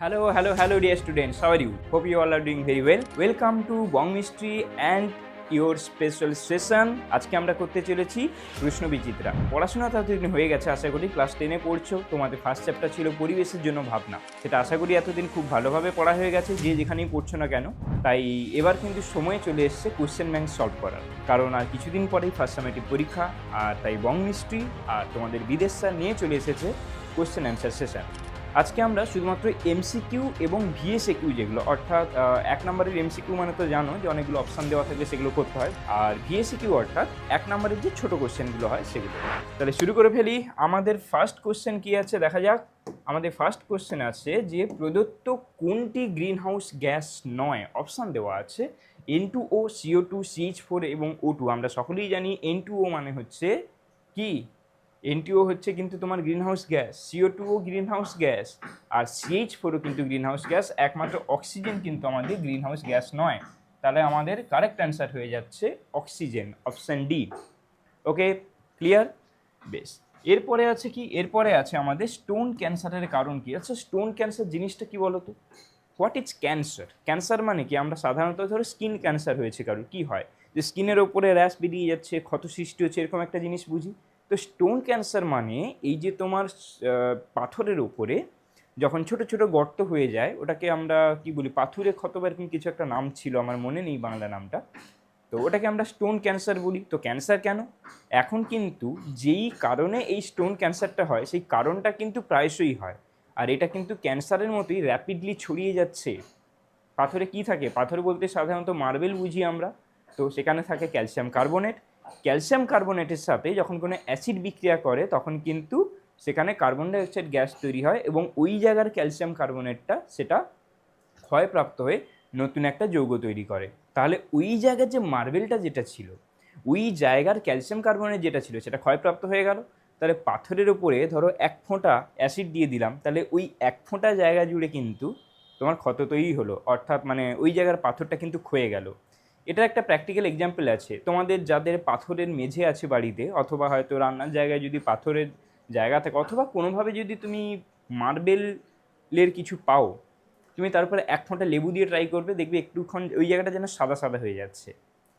Hello, dear students. How are you? Hope you all are doing very well. Welcome to Bong Mystery and your special session. আজকে আমরা করতে চলেছি প্রশ্ন বিচিত্রা। পড়াশোনা এতদিন হয়ে গেছে, আশা করি ক্লাস 10-এ পড়ছো। তোমাদের ফার্স্ট চ্যাপ্টার ছিল পরিবেশের জন্য ভাবনা, সেটা আশা করি এতদিন খুব ভালোভাবে পড়া হয়ে গেছে, যে যেখানেই পড়ছো না কেন। তাই এবার কিন্তু সময় চলে এসছে কোশ্চেন ব্যাংক সলভ করার, কারণ আর কিছুদিন পরেই ফার্স্ট সামেটিভ পরীক্ষা। আর তাই বং মিস্ট্রি আর তোমাদের বিদেশ স্যার নিয়ে চলে এসেছে কোশ্চেন অ্যান্সার সেশন। আজকে আমরা শুধুমাত্র এমসিকিউ এবং ভিএসএকিউ, যেগুলো অর্থাৎ এক নম্বরের এমসিকিউ মানে তো জানো যে অনেকগুলো অপশান দেওয়া থাকলে সেগুলো করতে হয়, আর ভিএসএকিউ অর্থাৎ এক নম্বরের যে ছোটো কোশ্চেনগুলো হয় সেগুলো। তাহলে শুরু করে ফেলি। আমাদের ফার্স্ট কোশ্চেন কী আছে দেখা যাক। আমাদের ফার্স্ট কোশ্চেন আছে যে প্রদত্ত কোনটি গ্রিন হাউস গ্যাস নয়। অপশান দেওয়া আছে N2O, CO2, CH4 এবং O2। আমরা সকলেই জানি N2O মানে হচ্ছে কি, N2O হচ্ছে কিন্তু তোমার গ্রিন হাউস গ্যাস, CO2ও গ্রিন হাউস গ্যাস, আর CH4ও কিন্তু গ্রিন হাউস গ্যাস। একমাত্র অক্সিজেন কিন্তু আমাদের গ্রিন হাউস গ্যাস নয়। তাহলে আমাদের কারেক্ট অ্যান্সার হয়ে যাচ্ছে অক্সিজেন, অপশান ডি। ওকে, ক্লিয়ার? বেশ। এরপরে আছে কি, এরপরে আছে আমাদের স্টোন ক্যান্সারের কারণ কি আছে। স্টোন ক্যান্সার জিনিসটা কি বলো তো? What is cancer? ক্যান্সার মানে কি, আমরা সাধারণত ধরো স্কিন ক্যান্সার হয়েছে কারোর, কি হয় যে স্কিনের ওপরে র্যাশ বেরিয়ে যাচ্ছে, ক্ষত সৃষ্টি হচ্ছে, এরকম একটা জিনিস বুঝি। তো স্টোন ক্যান্সার মানে এই যে তোমার পাথরের ওপরে যখন ছোট ছোট গর্ত হয়ে যায়, ওটাকে আমরা কি বলি, পাথুরে ক্ষত বা এরকম কিছু একটা নাম ছিল, আমার মনে নেই বাংলা নামটা। তো ওটাকে আমরা স্টোন ক্যান্সার বলি। তো ক্যান্সার কেন? এখন কিন্তু যেই কারণে এই স্টোন ক্যান্সারটা হয় সেই কারণটা কিন্তু প্রায়শই হয়, আর এটা কিন্তু ক্যান্সারের মতোই র্যাপিডলি ছড়িয়ে যাচ্ছে। পাথরে কি থাকে? পাথর বলতে সাধারণত মার্বেল বুঝি আমরা। তো সেখানে থাকে ক্যালসিয়াম কার্বনেট। ক্যালসিয়াম কার্বনেটের সাথে যখন কোনো অ্যাসিড বিক্রিয়া করে তখন কিন্তু সেখানে কার্বন ডাইঅক্সাইড গ্যাস তৈরি হয়, এবং ওই জায়গার ক্যালসিয়াম কার্বনেটটা সেটা ক্ষয়প্রাপ্ত হয়ে নতুন একটা যৌগ তৈরি করে। তাহলে ওই জায়গার যে মার্বেলটা যেটা ছিল, ওই জায়গার ক্যালসিয়াম কার্বনেট যেটা ছিল সেটা ক্ষয়প্রাপ্ত হয়ে গেল। তাহলে পাথরের ওপরে ধরো এক ফোঁটা অ্যাসিড দিয়ে দিলাম, তাহলে ওই এক ফোঁটা জায়গা জুড়ে কিন্তু তোমার ক্ষত তৈরি হলো, অর্থাৎ মানে ওই জায়গার পাথরটা কিন্তু ক্ষয়ে গেল। এটার একটা প্র্যাকটিক্যাল এক্সাম্পল আছে। তোমাদের যাদের পাথরের মেঝে আছে বাড়িতে, অথবা হয়তো রান্নার জায়গায় যদি পাথরের জায়গা থাকে, অথবা কোনোভাবে যদি তুমি মার্বেলের কিছু পাও, তুমি তারপরে এক ফোঁটা লেবু দিয়ে ট্রাই করবে, দেখবে একটুক্ষণ ওই জায়গাটা যেন সাদা সাদা হয়ে যাচ্ছে।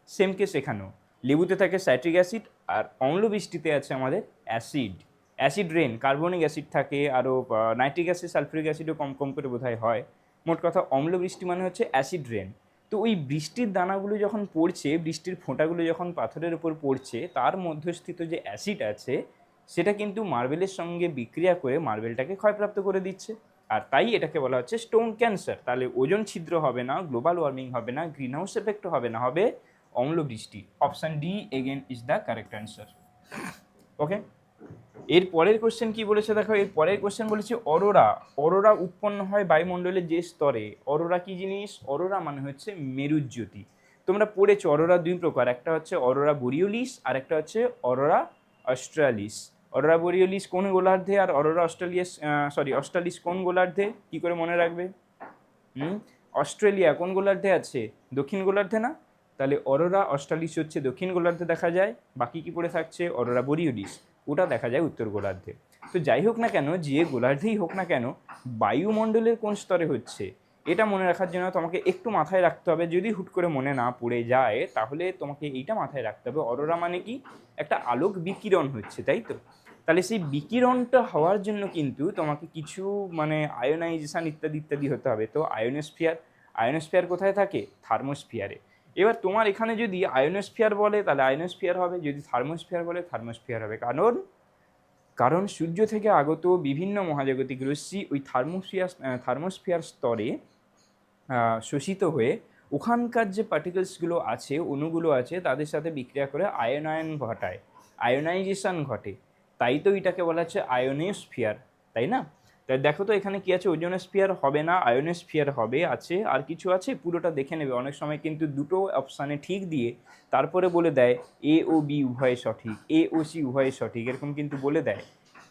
সেম কেস এখানেও, লেবুতে থাকে সাইট্রিক অ্যাসিড, আর অম্লবৃষ্টিতে আছে আমাদের acid, acid rain, carbonic acid থাকে, আরও নাইট্রিক অ্যাসিড, সালফিউরিক অ্যাসিডও কম কম করে বোধহয় হয়। মোট কথা অম্লবৃষ্টি মানে হচ্ছে অ্যাসিড রেন। তো ওই বৃষ্টির দানাগুলো যখন পড়ছে, বৃষ্টির ফোঁটাগুলো যখন পাথরের উপর পড়ছে, তার মধ্যস্থিত যে অ্যাসিড আছে সেটা কিন্তু মার্বেলের সঙ্গে বিক্রিয়া করে মার্বেলটাকে ক্ষয়প্রাপ্ত করে দিচ্ছে, আর তাই এটাকে বলা হচ্ছে স্টোন ক্যান্সার। তাহলে ওজন ছিদ্র হবে না, গ্লোবাল ওয়ার্মিং হবে না, গ্রিন হাউস এফেক্টও হবে না, হবে অম্লবৃষ্টি। Option D again is the correct answer. Okay, এর পরের কোশ্চেন কি বলেছে দেখো। এর পরের কোশ্চেন বলেছে অরোরা। অরোরা উৎপন্ন হয় বায়ুমণ্ডলের যে স্তরে। অরোরা কি জিনিস? অরোরা মানে হচ্ছে মেরুজ্যোতি। তোমরা পড়েছো অরোরা দুই প্রকার, একটা হচ্ছে অরোরা বোরিওলিস আর একটা হচ্ছে অরোরা অস্ট্রালিস। অরোরা বোরিওলিস কোন গোলার্ধে, আর অরোরা অস্ট্রালিস কোন গোলার্ধে? কি করে মনে রাখবে? অস্ট্রেলিয়া কোন গোলার্ধে আছে? দক্ষিণ গোলার্ধে না? তাহলে অরোরা অস্ট্রালিস হচ্ছে দক্ষিণ গোলার্ধে দেখা যায়, বাকি কি পড়ে থাকছে? অরোরা বোরিওলিস, ওটা দেখা যায় উত্তর গোলার্ধে। তো যাই হোক না কেন, যে গোলার্ধেই হোক না কেন, বায়ুমণ্ডলের কোন স্তরে হচ্ছে এটা মনে রাখার জন্য তোমাকে একটু মাথায় রাখতে হবে। যদি হুট করে মনে না পড়ে যায় তাহলে তোমাকে এইটা মাথায় রাখতে হবে, অরোরা মানে কি, একটা আলোক বিকিরণ হচ্ছে, তাই তো? তাহলে সেই বিকিরণটা হওয়ার জন্য কিন্তু তোমাকে কিছু মানে আয়োনাইজেশন ইত্যাদি ইত্যাদি হতে হবে। তো আয়োনোস্ফিয়ার, আয়োনোস্ফিয়ার কোথায় থাকে? থার্মোস্ফিয়ারে। এবার তোমার এখানে যদি আয়োনোস্ফিয়ার বলে তাহলে আয়োনোস্ফিয়ার হবে, যদি থার্মোস্ফিয়ার বলে থার্মোস্ফিয়ার হবে। কারণ কারণ সূর্য থেকে আগত বিভিন্ন মহাজাগতিক রশ্মি ওই থার্মোস্ফিয়ার স্তরে শোষিত হয়ে ওখানকার যে পার্টিকেলসগুলো আছে, অণুগুলো আছে, তাদের সাথে বিক্রিয়া করে আয়োনায়ন ঘটায়, আয়োনাইজেশন ঘটে। তাই তো এটাকে বলা হচ্ছে আয়োনোস্ফিয়ার, তাই না? তাই দেখো তো এখানে কি আছে, ওজোনোস্ফিয়ার হবে না, আয়োনোস্ফিয়ার হবে, আছে আর কিছু আছে, পুরোটা দেখে নেবে। অনেক সময় কিন্তু দুটো অপশানে ঠিক দিয়ে তারপরে বলে দেয় এ ও বি উভয়ে সঠিক, এ ও সি উভয়ে সঠিক, এরকম কিন্তু বলে দেয়।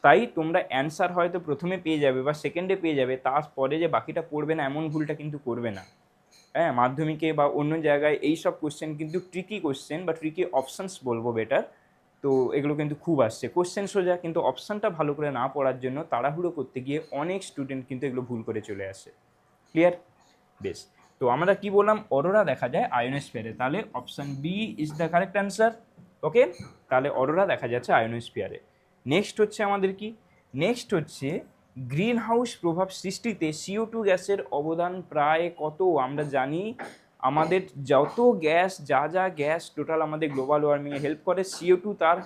তাই তোমরা অ্যান্সার হয়তো প্রথমে পেয়ে যাবে বা সেকেন্ডে পেয়ে যাবে, তারপরে যে বাকিটা পড়বে না এমন ভুলটা কিন্তু করবে না। হ্যাঁ, মাধ্যমিকে বা অন্য জায়গায় এই সব কোশ্চেন কিন্তু ট্রিকি কোশ্চেন বা ট্রিকি অপশানস বলবো বেটার, তো এগুলো কিন্তু খুব আসছে কোশ্চেন সোজা, কিন্তু অপশানটা ভালো করে না পড়ার জন্য তাড়াহুড়ো করতে গিয়ে অনেক স্টুডেন্ট কিন্তু এগুলো ভুল করে চলে আসে। ক্লিয়ার? বেশ, তো আমরা কি বললাম, অরোরা দেখা যায় আয়োনোস্ফিয়ারে, তাহলে option B is the correct answer. Okay, তাহলে অরোরা দেখা যাচ্ছে আয়োনোস্ফিয়ারে। নেক্সট হচ্ছে আমাদের কি, নেক্সট হচ্ছে গ্রিন হাউস প্রভাব সৃষ্টিতে CO2 গ্যাসের অবদান প্রায় কত। আমরা জানি আমাদের যত গ্যাস, যা যা গ্যাস টোটাল আমাদের গ্লোবাল ওয়ার্মিংয়ে হেল্প করে, CO2 তার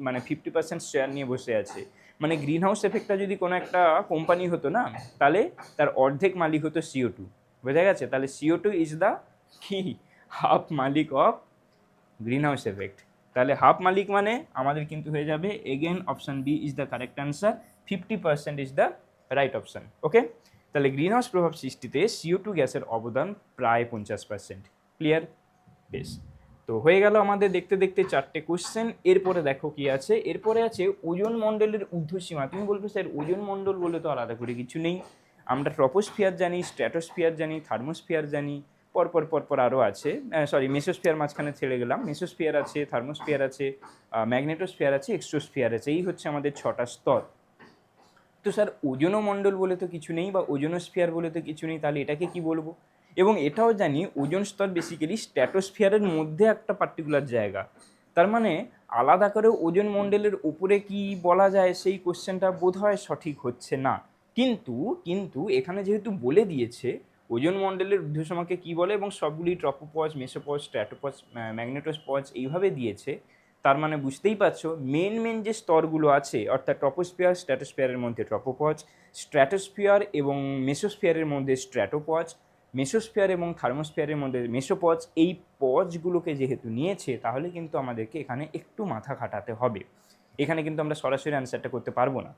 50% শেয়ার নিয়ে বসে আছে। মানে গ্রিন হাউস এফেক্টটা যদি কোনো একটা কোম্পানি হতো না, তাহলে তার অর্ধেক মালিক হতো CO2। বোঝা গেছে? তাহলে CO2 ইজ দ্য কি হাফ মালিক অফ গ্রিন হাউস এফেক্ট। তাহলে হাফ মালিক মানে আমাদের কিন্তু হয়ে যাবে again option B is the correct answer, 50% is the right option. Okay, তাহলে গ্রিন হাউস প্রভাব সৃষ্টিতে CO2 গ্যাসের অবদান প্রায় 50%। ক্লিয়ার? বেশ, তো হয়ে গেল আমাদের দেখতে দেখতে 4টে কোশ্চেন। এরপরে দেখো কি আছে, এরপরে আছে ওজোন মণ্ডলের ঊর্ধ্বসীমা। তুমি বলবে স্যার ওজোন মণ্ডল বলে তো আলাদা করে কিছু নেই, আমরা ট্রপোস্ফিয়ার জানি, স্ট্র্যাটোস্ফিয়ার জানি, থার্মোস্ফিয়ার জানি, পরপর পরপর আরও আছে, সরি মেসোস্ফিয়ার মাঝখানে ছেড়ে গেলাম, মেসোস্ফিয়ার আছে, থার্মোস্ফিয়ার আছে, ম্যাগনেটোস্ফিয়ার আছে, এক্সোস্ফিয়ার আছে, এই হচ্ছে আমাদের 6টা স্তর। তো স্যার ওজোনমণ্ডল বলে তো কিছু নেই বা ওজোনোস্ফিয়ার বলে তো কিছু নেই, তাহলে এটাকে কি বলবো? এবং এটাও জানি ওজোন স্তর বেসিক্যালি স্ট্র্যাটোস্ফিয়ারের মধ্যে একটা পার্টিকুলার জায়গা, তার মানে আলাদা করে ওজোন মণ্ডলের উপরে কি বলা যায়, সেই কোশ্চেনটা বোধহয় সঠিক হচ্ছে না। কিন্তু কিন্তু এখানে যেহেতু বলে দিয়েছে ওজোন মণ্ডলের ঊর্ধ্বসীমাকে কি বলে এবং সবগুলি ট্রপোপজ, মেসোপজ, স্ট্র্যাটোপজ, ম্যাগনেটোপজ এইভাবে দিয়েছে, তার মানে বুঝতেই পারছো মেন যে স্তরগুলো আছে, অর্থাৎ ট্রপোস্ফিয়ার স্ট্র্যাটোস্ফিয়ারের মধ্যে ট্রপোপজ, স্ট্র্যাটোস্ফিয়ার এবং মেসোস্ফিয়ারের মধ্যে স্ট্র্যাটোপজ, মেসোস্ফিয়ার এবং থার্মোস্ফিয়ারের মধ্যে মেসোপজ, এই পজগুলোকে যেহেতু নিয়েছে তাহলে কিন্তু আমাদেরকে এখানে একটু মাথা খাটাতে হবে। এখানে কিন্তু আমরা সরাসরি অ্যান্সারটা করতে পারবো না।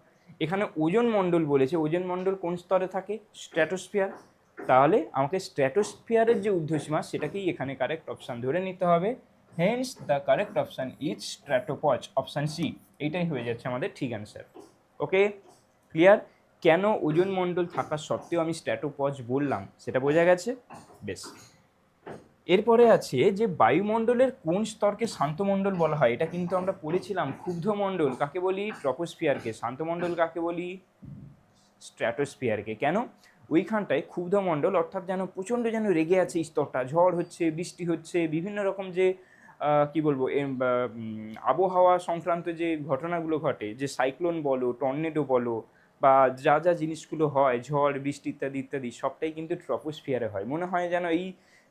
এখানে ওজোন মণ্ডল বলেছে, ওজোন মণ্ডল কোন স্তরে থাকে? স্ট্র্যাটোস্ফিয়ার। তাহলে আমাকে স্ট্র্যাটোস্ফিয়ারের যে ঊর্ধ্বসীমা সেটাকেই এখানে কারেক্ট অপশান ধরে নিতে হবে। Hence the correct option is stratopause, option C. এইটাই হয়ে যাচ্ছে আমাদের ঠিক অ্যান্সার। Okay, clear? কেন ওজোন মণ্ডল থাকা সত্ত্বেও আমি স্ট্র্যাটোপজ বললাম সেটা বোঝা গেছে? বেশ, এরপরে আছে যে বায়ুমণ্ডলের কোন স্তরকে শান্তমণ্ডল বলা হয়। এটা কিন্তু আমরা পড়েছিলাম, ক্ষুব্ধমণ্ডল কাকে বলি? ট্রপোস্ফিয়ারকে। শান্তমণ্ডল কাকে বলি? স্ট্র্যাটোস্ফিয়ারকে। কেন? ওইখানটায় ক্ষুব্ধমণ্ডল অর্থাৎ যেন প্রচণ্ড যেন রেগে আছে স্তরটা, ঝড় হচ্ছে, বৃষ্টি হচ্ছে, বিভিন্ন রকম যে কি বলবো আবহাওয়া সংক্রান্ত যে ঘটনাগুলো ঘটে, যে সাইক্লোন বলো, টর্নেডো বলো, বা যা যা জিনিসগুলো হয়, ঝড় বৃষ্টি ইত্যাদি ইত্যাদি, সবটাই কিন্তু ট্রপোস্ফিয়ারে হয়। মনে হয় যেন এই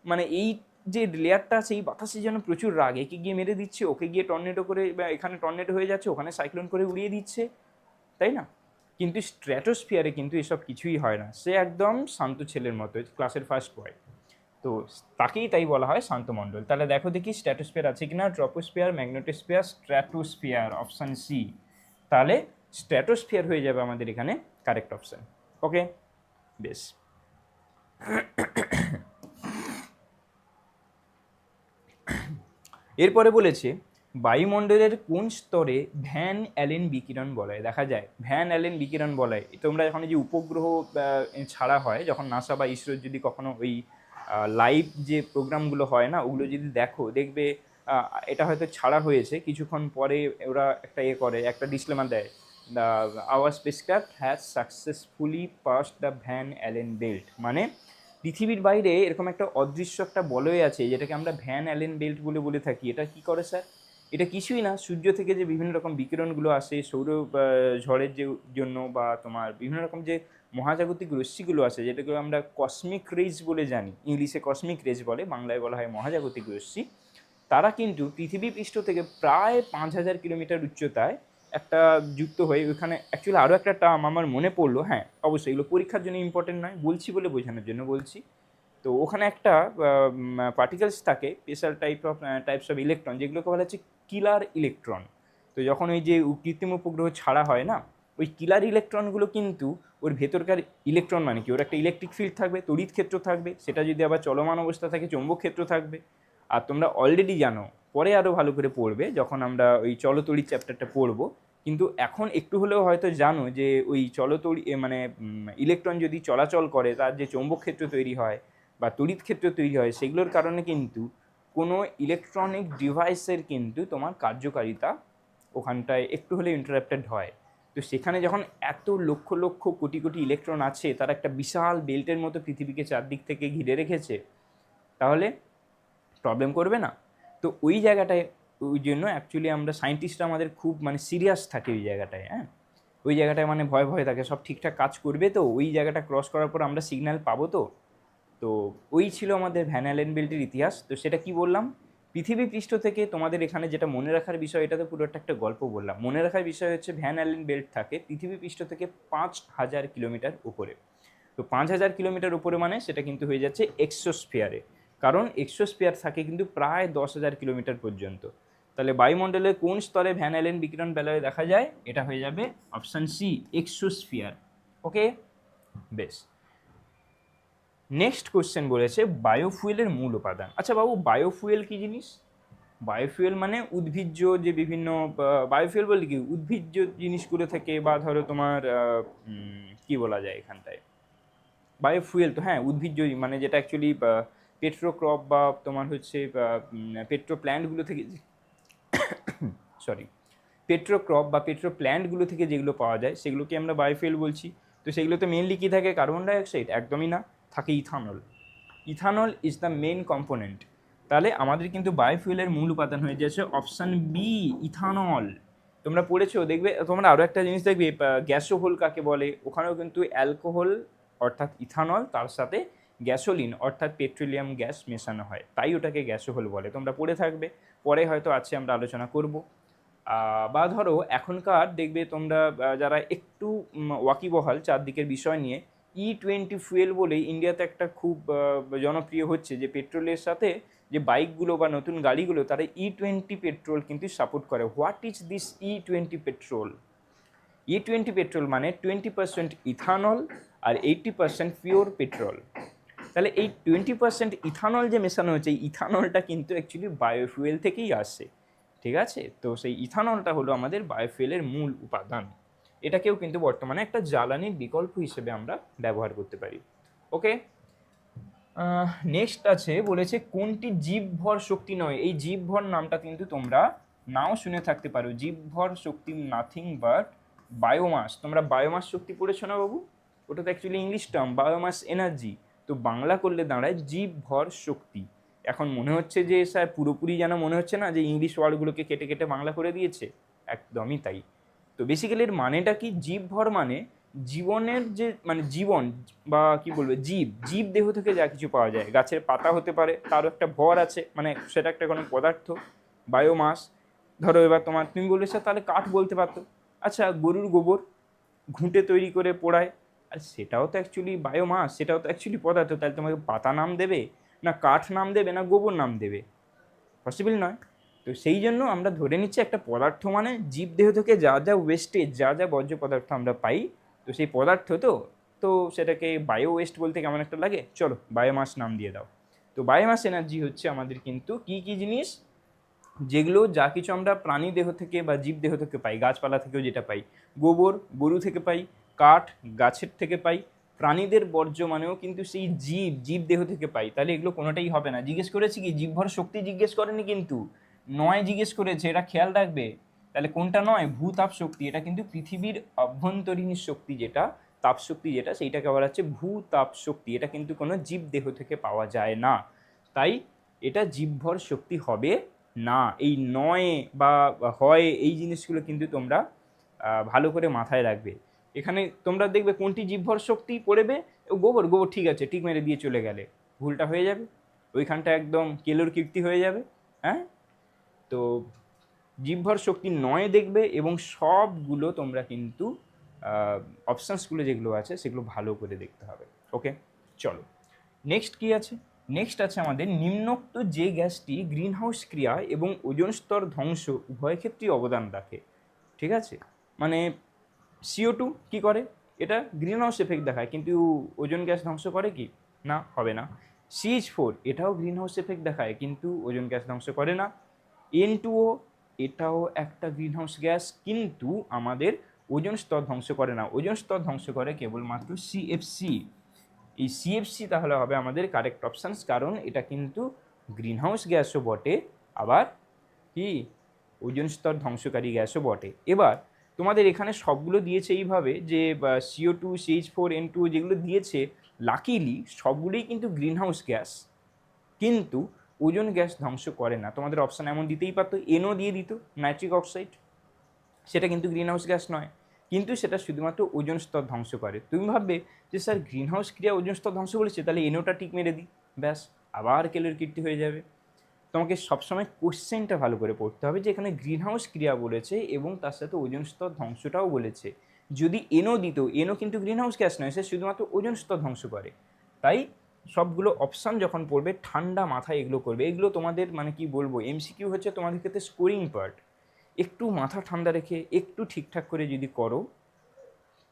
মানে এই যে লেয়ারটা আছে, এই বাতাসে যেন প্রচুর রাগ, একে গিয়ে মেরে দিচ্ছে, ওকে গিয়ে টর্নেডো করে, বা এখানে টর্নেডো হয়ে যাচ্ছে, ওখানে সাইক্লোন করে উড়িয়ে দিচ্ছে, তাই না? কিন্তু স্ট্র্যাটোস্ফিয়ারে কিন্তু এসব কিছুই হয় না, সে একদম শান্ত ছেলের মতো, ক্লাসের ফার্স্ট বয়, তো তাকেই তাই বলা হয় শান্তমণ্ডল। তাহলে দেখো দেখি স্ট্র্যাটোস্ফিয়ার আছে কিনা, troposphere, magnetosphere, stratosphere, option C. তাহলে স্ট্র্যাটোস্ফিয়ার হয়ে যাবে আমাদের এখানে কারেক্ট অপশান। ওকে, বেশ। এরপরে বলেছে বায়ুমণ্ডলের কোন স্তরে ভ্যান অ্যালেন বিকিরণ বলয় দেখা যায়। ভ্যান অ্যালেন বিকিরণ বলয় তোমরা যখন যে উপগ্রহ ছাড়া হয়, যখন নাসা বা ইসরোর যদি কখনো ওই লাইভ যে প্রোগ্রামগুলো হয় না, ওগুলো যদি দেখো, দেখবে এটা হয়তো ছাড়া হয়েছে, কিছুক্ষণ পরে ওরা একটা করে, একটা ডিসক্লেমার দেয়, the our spacecraft has successfully passed the Van Allen belt. মানে পৃথিবীর বাইরে এরকম একটা অদৃশ্য একটা বলয় আছে যেটাকে আমরা ভ্যান অ্যালেন বেল্ট বলে থাকি। এটা কি করে স্যার? এটা কিছুই না, সূর্য থেকে যে বিভিন্ন রকম বিকিরণগুলো আসে, সৌর ঝড়ের যে জন্য, বা তোমার বিভিন্ন রকম যে মহাজাগতিক রশ্মিগুলো আছে, যেটাকে আমরা কসমিক রেজ বলে জানি, ইংলিশে কসমিক রেজ বলে, বাংলায় বলা হয় মহাজাগতিক রশ্মি। তারা কিন্তু পৃথিবী পৃষ্ঠ থেকে প্রায় 5000 কিলোমিটার উচ্চতায় একটা যুক্ত হয়ে, ওইখানে অ্যাকচুয়ালি আরও একটা টার্ম আমার মনে পড়লো, হ্যাঁ অবশ্যই এগুলো পরীক্ষার জন্য ইম্পর্টেন্ট নয়, বলছি বলে বোঝানোর জন্য বলছি। তো ওখানে একটা পার্টিকেলস থাকে, স্পেশাল টাইপস অফ ইলেকট্রন, যেগুলোকে বলা হচ্ছে কিলার ইলেকট্রন। তো যখন ওই যে কৃত্রিম উপগ্রহ ছাড়া হয় না, ওই কিলার ইলেকট্রনগুলো কিন্তু ওর ভেতরকার ইলেকট্রন, মানে কি ওর একটা ইলেকট্রিক ফিল্ড থাকবে, তড়িৎ ক্ষেত্র থাকবে, সেটা যদি আবার চলমান অবস্থা থাকে চৌম্বক ক্ষেত্র থাকবে। আর তোমরা অলরেডি জানো, পরে আরও ভালো করে পড়বে যখন আমরা ওই চলতড়িৎ চ্যাপ্টারটা পড়বো, কিন্তু এখন একটু হলেও হয়তো জানো যে ওই মানে ইলেকট্রন যদি চলাচল করে, তার যে চৌম্বক ক্ষেত্র তৈরি হয় বা তড়িৎ ক্ষেত্র তৈরি হয়, সেগুলোর কারণে কিন্তু কোনো ইলেকট্রনিক ডিভাইসের কিন্তু তোমার কার্যকারিতা ওখানটায় একটু হলে ইন্টারাপ্টেড হয়। তো সেখানে যখন এত লক্ষ লক্ষ কোটি কোটি ইলেকট্রন আছে, তারা একটা বিশাল বেল্টের মতো পৃথিবীকে চারদিক থেকে ঘিরে রেখেছে, তাহলে প্রবলেম করবে না? তো ওই জায়গাটায়, ওই জন্য অ্যাকচুয়ালি আমরা সায়েন্টিস্টরা আমাদের খুব মানে সিরিয়াস থাকে ওই জায়গাটায়। হ্যাঁ, ওই জায়গাটায় মানে ভয় ভয় থাকে, সব ঠিকঠাক কাজ করবে তো, ওই জায়গাটা ক্রস করার পর আমরা সিগন্যাল পাবো তো। তো ওই ছিল আমাদের ভ্যান অ্যালেন বেল্টের ইতিহাস। তো সেটা কি বললাম, পৃথিবী পৃষ্ঠ থেকে তোমাদের এখানে যেটা মনে রাখার বিষয়, এটা তো পুরোটা একটা গল্প বললাম। মনে রাখার বিষয় হচ্ছে ভ্যান অ্যালেন বেল্ট থাকে পৃথিবী পৃষ্ঠ থেকে 5,000 কিলোমিটার উপরে। তো 5,000 কিলোমিটার উপরে মানে সেটা কিন্তু হয়ে যাচ্ছে এক্সোস্ফিয়ারে, কারণ এক্সোস্ফিয়ার থাকে কিন্তু প্রায় 10,000 কিলোমিটার পর্যন্ত। তাহলে বায়ুমণ্ডলের কোন স্তরে ভ্যান অ্যালেন বিকিরণ বেলায় দেখা যায়? এটা হয়ে যাবে অপশান সি, এক্সোস্ফিয়ার। ওকে, বেশ। নেক্সট কোশ্চেন বলেছে বায়োফুয়েলের মূল উপাদান। আচ্ছা বাবু, বায়োফুয়েল কি জিনিস? বায়োফুয়েল মানে উদ্ভিজ্জ যে বিভিন্ন, বায়োফুয়েল বলতে কি উদ্ভিজ্জ জিনিসগুলো থেকে, বা ধরো তোমার কি বলা যায় এখানটায়, বায়োফুয়েল তো হ্যাঁ উদ্ভিজ্জ, মানে যেটা অ্যাকচুয়ালি পেট্রোক্রপ বা তোমার হচ্ছে পেট্রো প্ল্যান্টগুলো থেকে, সরি, পেট্রোক্রপ বা পেট্রো প্ল্যান্টগুলো থেকে যেগুলো পাওয়া যায় সেগুলোকে আমরা বায়োফুয়েল বলছি। তো সেগুলোতে মেনলি কী থাকে? Carbon dioxide? একদমই না, থাকে ethanol. Ethanol is the main component. তাহলে আমাদের কিন্তু বায়োফুয়েলের মূল উপাদান হয়ে যাচ্ছে অপশান বি, ইথানল। তোমরা পড়েছো, দেখবে তোমরা আরও একটা জিনিস দেখবে, গ্যাসোহোল কাকে বলে, ওখানেও কিন্তু অ্যালকোহল অর্থাৎ ইথানল, তার সাথে গ্যাসোলিন অর্থাৎ পেট্রোলিয়াম গ্যাস মেশানো হয়, তাই ওটাকে গ্যাসোহোল বলে। তোমরা পড়ে থাকবে, পরে হয়তো আছে আমরা আলোচনা করব। বা ধরো এখনকার দেখবে তোমরা যারা একটু ওয়াকিবহাল চারদিকের বিষয় নিয়ে, E20 ফুয়েল বলে ইন্ডিয়াতে একটা খুব জনপ্রিয় হচ্ছে, যে পেট্রোলের সাথে যে বাইকগুলো বা নতুন গাড়িগুলো, তারা E20 পেট্রোল কিন্তু সাপোর্ট করে। What is this E20 petrol? E20 petrol মানে 20% ইথানল আর 80% পিওর পেট্রোল। তাহলে এই 20% ইথানল যে মেশানো হচ্ছে, এই ইথানলটা কিন্তু অ্যাকচুয়ালি বায়োফুয়েল থেকেই আসে। ঠিক আছে, তো সেই ইথানলটা হলো আমাদের বায়োফুয়েলের মূল উপাদান। এটাকেও কিন্তু বর্তমানে একটা জ্বালানির বিকল্প হিসেবে আমরা ব্যবহার করতে পারি। ওকে, নেক্সট আছে, বলেছে কোনটি জীবভর শক্তি নয়? এই জীবভর নামটা কিন্তু তোমরা নাও শুনে থাকতে পারো। জীবভর শক্তি নাথিং বাট বায়োমাস। তোমরা বায়োমাস শক্তি পড়েছো না বাবু? ওটা তো actually English term, biomass energy. তো বাংলা করলে দাঁড়ায় জীবভর শক্তি। এখন মনে হচ্ছে যে স্যার পুরোপুরি যেন মনে হচ্ছে না যে ইংলিশ ওয়ার্ডগুলোকে কেটে কেটে বাংলা করে দিয়েছে, একদমই তাই। তো বেসিক্যালি এর মানেটা কি? জীবভর মানে জীবনের যে মানে জীবন বা কি বলবো, জীব, জীব দেহ থেকে যা কিছু পাওয়া যায়, গাছের পাতা হতে পারে, তারও একটা ভর আছে, মানে সেটা একটা কোনো পদার্থ, বায়োমাস। ধরো এবার তুমি বললে স্যার তাহলে কাঠ বলতে পারতো। আচ্ছা, গরুর গোবর ঘুঁটে তৈরি করে পোড়ায়, আর সেটাও তো অ্যাকচুয়ালি বায়োমাস, সেটাও তো অ্যাকচুয়ালি পদার্থ। তাহলে তোমাকে পাতা নাম দেবে না, কাঠ নাম দেবে না, গোবর নাম দেবে? পসিবল নয়। তো সেই জন্য আমরা ধরে নিচ্ছি একটা পদার্থ মানে জীবদেহ থেকে যা যা ওয়েস্টেজ, যা যা বর্জ্য পদার্থ আমরা পাই, তো সেই পদার্থ তো তো সেটাকে বায়ো ওয়েস্ট বলতে কেমন একটা লাগে, চলো বায়োমাস নাম দিয়ে দাও। তো বায়োমাস এনার্জি হচ্ছে আমাদের কিন্তু কি কি জিনিস, যেগুলো যা কিছু আমরা প্রাণী দেহ থেকে বা জীব দেহ থেকে পাই, গাছপালা থেকেও যেটা পাই, গোবর গরু থেকে পাই, কাঠ গাছের থেকে পাই, প্রাণীদের বর্জ্য মানেও কিন্তু সেই জীব, জীব দেহ থেকে পাই। তাহলে এগুলো কোনোটাই হবে না। জিজ্ঞেস করেছি কি? জীবভর শক্তি জিজ্ঞেস করেনি কিন্তু, নয় জিজ্ঞেস করেছে, এটা খেয়াল রাখবে। তাহলে কোনটা নয়? ভূতাপ শক্তি। এটা কিন্তু পৃথিবীর অভ্যন্তরীণ শক্তি, যেটা তাপ শক্তি, যেটা সেইটাকে বলা হচ্ছে ভূতাপ শক্তি। এটা কিন্তু কোনো জীব দেহ থেকে পাওয়া যায় না, তাই এটা জীবভর শক্তি হবে না। এই নয় বা হয় এই জিনিসগুলো কিন্তু তোমরা ভালো করে মাথায় রাখবে। এখানে তোমরা দেখবে কোনটি জীবভর শক্তি পড়বে, গোবর, গোবর ঠিক আছে, ঠিক মেরে দিয়ে চলে গেলে ভুলটা হয়ে যাবে, ওইখানটা একদম কেলোর কীর্তি হয়ে যাবে। হ্যাঁ, তো জীবভর শক্তি নয় দেখবে, এবং সবগুলো তোমরা কিন্তু অপশানসগুলো যেগুলো আছে সেগুলো ভালো করে দেখতে হবে। ওকে, চলো নেক্সট কি আছে? নেক্সট আছে আমাদের নিম্নোক্ত যে গ্যাসটি গ্রিনহাউস ক্রিয়া এবং ওজোন স্তর ধ্বংস উভয় ক্ষেত্রেই অবদান রাখে। ঠিক আছে, মানে CO2 কি করে? এটা গ্রিনহাউস এফেক্ট দেখায়, কিন্তু ওজোন গ্যাস ধ্বংস করে কি? না, হবে না। CH4 এটাও গ্রিনহাউস এফেক্ট দেখায়, কিন্তু ওজোন গ্যাস ধ্বংস করে না। N2O এটাও একটা গ্রিনহাউস গ্যাস, কিন্তু আমাদের ওজোন স্তর ধ্বংস করে না। ওজোন স্তর ধ্বংস করে কেবলমাত্র CFC। এই CFC তাহলে হবে আমাদের কারেক্ট অপশানস, কারণ এটা কিন্তু গ্রিনহাউস গ্যাসও বটে, আবার কি ওজোন স্তর ধ্বংসকারী গ্যাসও বটে। এবার তোমাদের এখানে সবগুলো দিয়েছে এইভাবে যে CO2, CH4, N2 যেগুলো দিয়েছে, লাকিলি সবগুলোই কিন্তু গ্রিনহাউস গ্যাস, কিন্তু ওজোন গ্যাস ধ্বংস করে না। তোমাদের অপশান এমন দিতেই পারতো, NO দিয়ে দিত, নাইট্রিক অক্সাইড, সেটা কিন্তু গ্রিনহাউস গ্যাস নয়, কিন্তু সেটা শুধুমাত্র ওজোন স্তর ধ্বংস করে। তুমি ভাববে যে স্যার গ্রিনহাউস ক্রিয়া ওজোন স্তর ধ্বংস বলেছে, তাহলে NOটা টিক মেরে দিই, ব্যাস আবার কেলোর কীর্তি হয়ে যাবে। তোমাকে সবসময় কোশ্চেনটা ভালো করে পড়তে হবে যে এখানে গ্রিনহাউস ক্রিয়া বলেছে এবং তার সাথে ওজোন স্তর ধ্বংসটাও বলেছে। যদি NO দিত, NO কিন্তু গ্রিনহাউস গ্যাস নয়, সে শুধুমাত্র ওজোন স্তর ধ্বংস করে। তাই সবগুলো অপশান যখন পড়বে ঠান্ডা মাথায় এগুলো করবে। এগুলো তোমাদের মানে কি বলবো, MCQ হচ্ছে তোমাদের ক্ষেত্রে স্কোরিং পার্ট। একটু মাথা ঠান্ডা রেখে একটু ঠিকঠাক করে যদি করো,